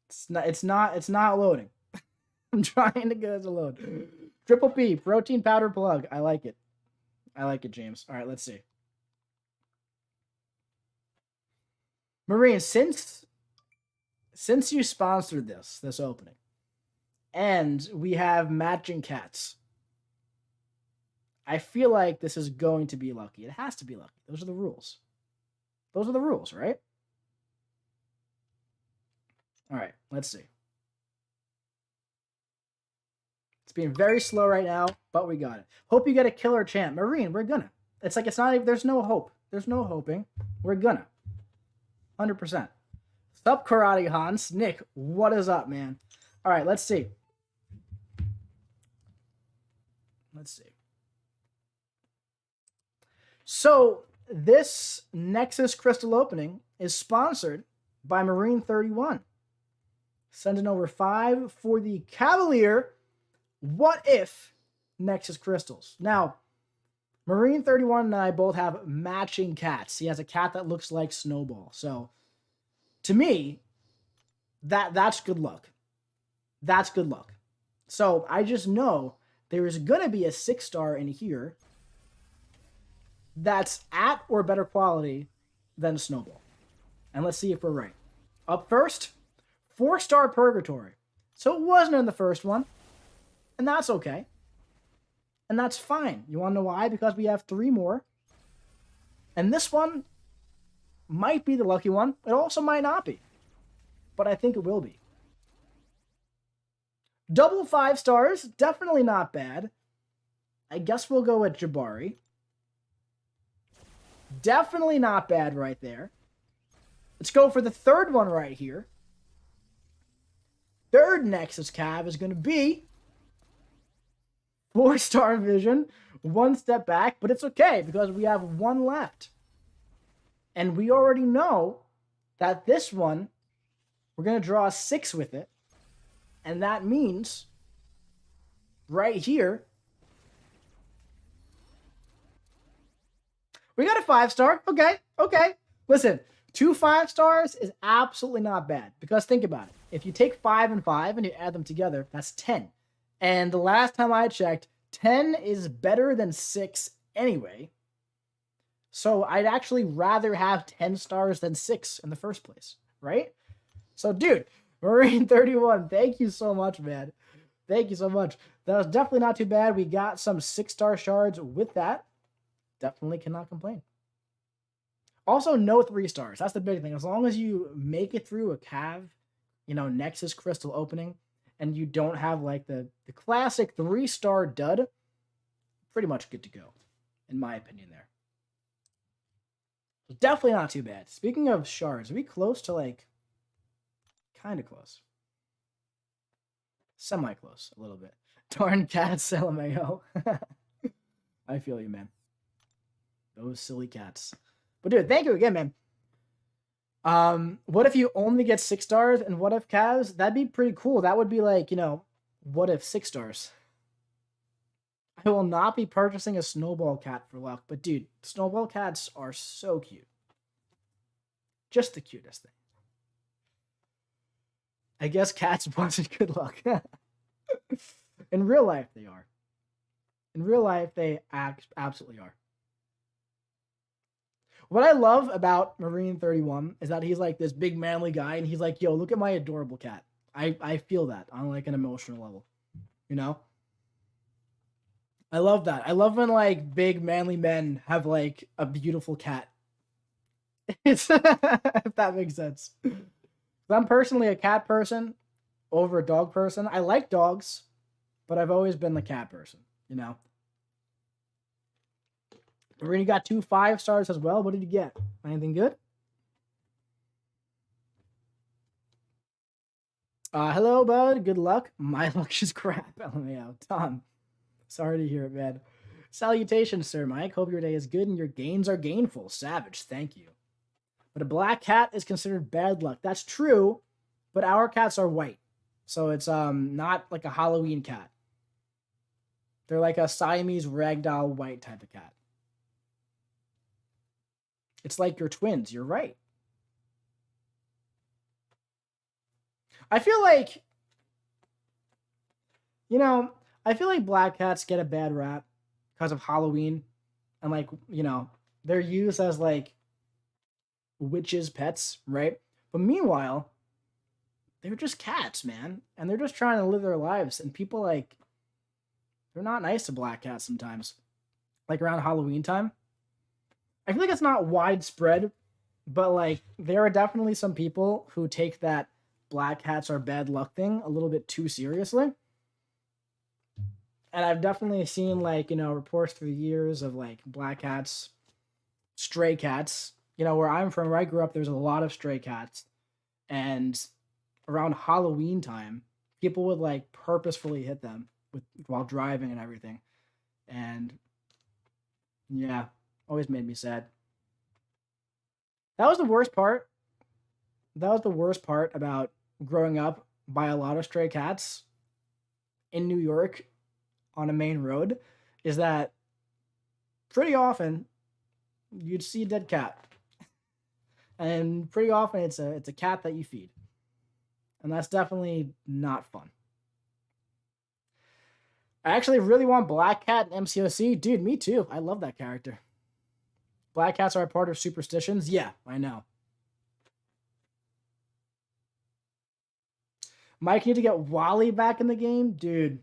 It's not loading. I'm trying to get it to load. Triple P, protein powder plug. I like it. I like it, James. All right, let's see. Marine, since you sponsored this opening, and we have matching cats, I feel like this is going to be lucky. It has to be lucky. Those are the rules. Those are the rules, right? All right, let's see. It's being very slow right now, but we got it. Hope you get a killer champ. Marine, we're gonna. It's like it's not even, there's no hope. There's no hoping. We're gonna. 100%. Sup, Karate Hans. Nick, what is up, man? All right, let's see. Let's see. So this Nexus crystal opening is sponsored by Marine 31. Sending over 5 for the Cavalier what if Nexus crystals. Now, Marine 31 and I both have matching cats. He has a cat that looks like Snowball. So, to me, that's good luck. That's good luck. So, I just know there is going to be a 6-star in here that's at or better quality than Snowball. And let's see if we're right. Up first, 4-star Purgatory. So, it wasn't in the first one. And that's okay. And that's fine. You want to know why? Because we have 3 more. And this one might be the lucky one. It also might not be. But I think it will be. Double 5 stars. Definitely not bad. I guess we'll go with Jabari. Definitely not bad right there. Let's go for the 3rd one right here. 3rd Nexus Cav is going to be 4-star Vision, 1 step back, but it's okay because we have 1 left. And we already know that this one, we're going to draw a 6 with it. And that means right here, we got a 5-star. Okay. Listen, 2 5-stars is absolutely not bad because think about it. If you take 5 and 5 and you add them together, that's 10. And the last time I checked, 10 is better than 6 anyway. So I'd actually rather have 10 stars than 6 in the first place, right? So, dude, Marine 31, thank you so much, man. Thank you so much. That was definitely not too bad. We got some 6-star shards with that. Definitely cannot complain. Also, no 3 stars. That's the big thing. As long as you make it through a cav, Nexus crystal opening, and you don't have like the classic 3-star dud, pretty much good to go, in my opinion there. Definitely not too bad. Speaking of shards, are we close to like, kind of close. Semi-close, a little bit. Darn cats, LMAO. I feel you, man. Those silly cats. But dude, thank you again, man. What if you only get 6 stars and what if calves? That'd be pretty cool. That would be like, what if 6 stars? I will not be purchasing a snowball cat for luck, but dude, snowball cats are so cute. Just the cutest thing. I guess cats wanted good luck. In real life, they are. In real life, they absolutely are. What I love about Marine 31 is that he's like this big manly guy, and he's like, yo, look at my adorable cat. I feel that on like an emotional level, I love that. I love when like big manly men have like a beautiful cat. If that makes sense. I'm personally a cat person over a dog person. I like dogs, but I've always been the cat person, Marine got 2 5 stars as well. What did you get? Anything good? Hello, bud. Good luck. My luck is crap. LMAO. Tom. Sorry to hear it, man. Salutations, Sir Mike. Hope your day is good and your gains are gainful. Savage. Thank you. But a black cat is considered bad luck. That's true, but our cats are white. So it's not like a Halloween cat. They're like a Siamese ragdoll white type of cat. It's like your twins. You're right. I feel like, I feel like black cats get a bad rap because of Halloween. And like, they're used as like witches' pets, right? But meanwhile, they're just cats, man. And they're just trying to live their lives. And people like, they're not nice to black cats sometimes. Like around Halloween time. I feel like it's not widespread, but like there are definitely some people who take that black cats are bad luck thing a little bit too seriously. And I've definitely seen like, reports through the years of like black cats, stray cats. Where I'm from, where I grew up, there's a lot of stray cats. And around Halloween time, people would like purposefully hit them while driving and everything. And yeah, always made me sad. That was the worst part. That was the worst part about growing up by a lot of stray cats in New York on a main road, is that pretty often you'd see a dead cat. And pretty often it's a cat that you feed. And that's definitely not fun. I actually really want Black Cat in MCOC. Dude, me too. I love that character. Black cats are a part of superstitions. Yeah, I know. Mike, you need to get Wally back in the game? Dude,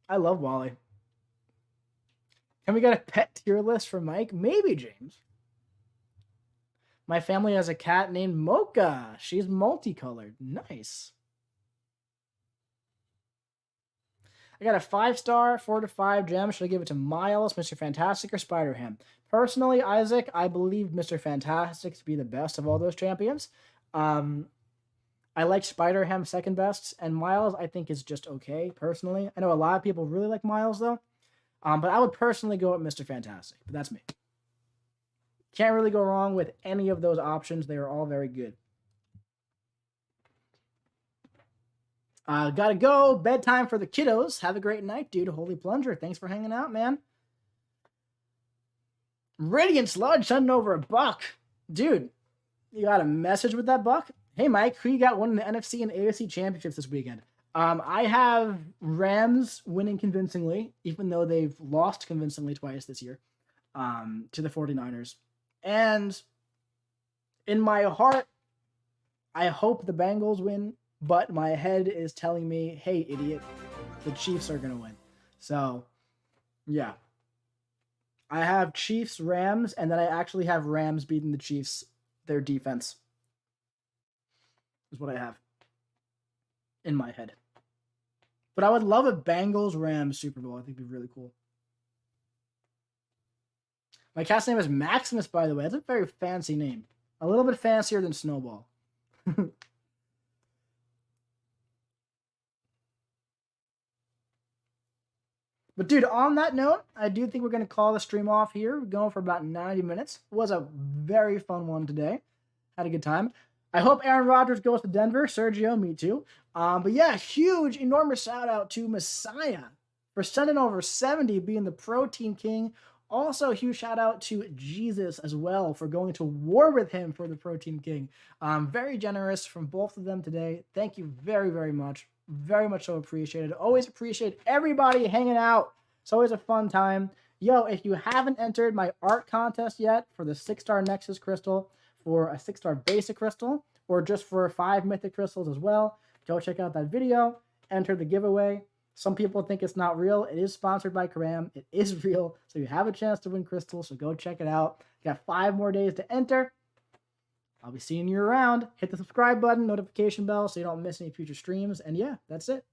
I love Wally. Can we get a pet tier list for Mike? Maybe, James. My family has a cat named Mocha. She's multicolored. Nice. I got a 5-star, 4 to 5 gem. Should I give it to Miles, Mr. Fantastic, or Spider-Ham? Personally, Isaac, I believe Mr. Fantastic to be the best of all those champions. I like Spider-Ham second best, and Miles I think is just okay, personally. I know a lot of people really like Miles, though. But I would personally go with Mr. Fantastic, but that's me. Can't really go wrong with any of those options. They are all very good. Gotta go. Bedtime for the kiddos. Have a great night, dude. Holy Plunger, thanks for hanging out, man. Radiant Sludge sending over a buck. Dude, you got a message with that buck? Hey, Mike, who you got winning the NFC and AFC championships this weekend? I have Rams winning convincingly, even though they've lost convincingly twice this year, to the 49ers. And in my heart, I hope the Bengals win, but my head is telling me, hey, idiot, the Chiefs are going to win. So, yeah. I have Chiefs, Rams, and then I actually have Rams beating the Chiefs, their defense. Is what I have in my head. But I would love a Bengals-Rams Super Bowl. I think it'd be really cool. My cat's name is Maximus, by the way. That's a very fancy name. A little bit fancier than Snowball. But dude, on that note, I do think we're going to call the stream off here. We're going for about 90 minutes. It was a very fun one today. Had a good time. I hope Aaron Rodgers goes to Denver. Sergio, me too. But yeah, huge, enormous shout out to Messiah for sending over 70, being the Protein King. Also, huge shout out to Jesus as well for going to war with him for the Protein King. Very generous from both of them today. Thank you very, very much. Very much so appreciated. Always appreciate everybody hanging out. It's always a fun time. Yo, if you haven't entered my art contest yet for the 6-star Nexus crystal, for a 6-star basic crystal, or just for 5 mythic crystals as well, go check out that video. Enter the giveaway. Some people think it's not real. It is sponsored by Karam. It is real. So you have a chance to win crystals. So go check it out. You got 5 more days to enter. I'll be seeing you around. Hit the subscribe button, notification bell, so you don't miss any future streams. And yeah, that's it.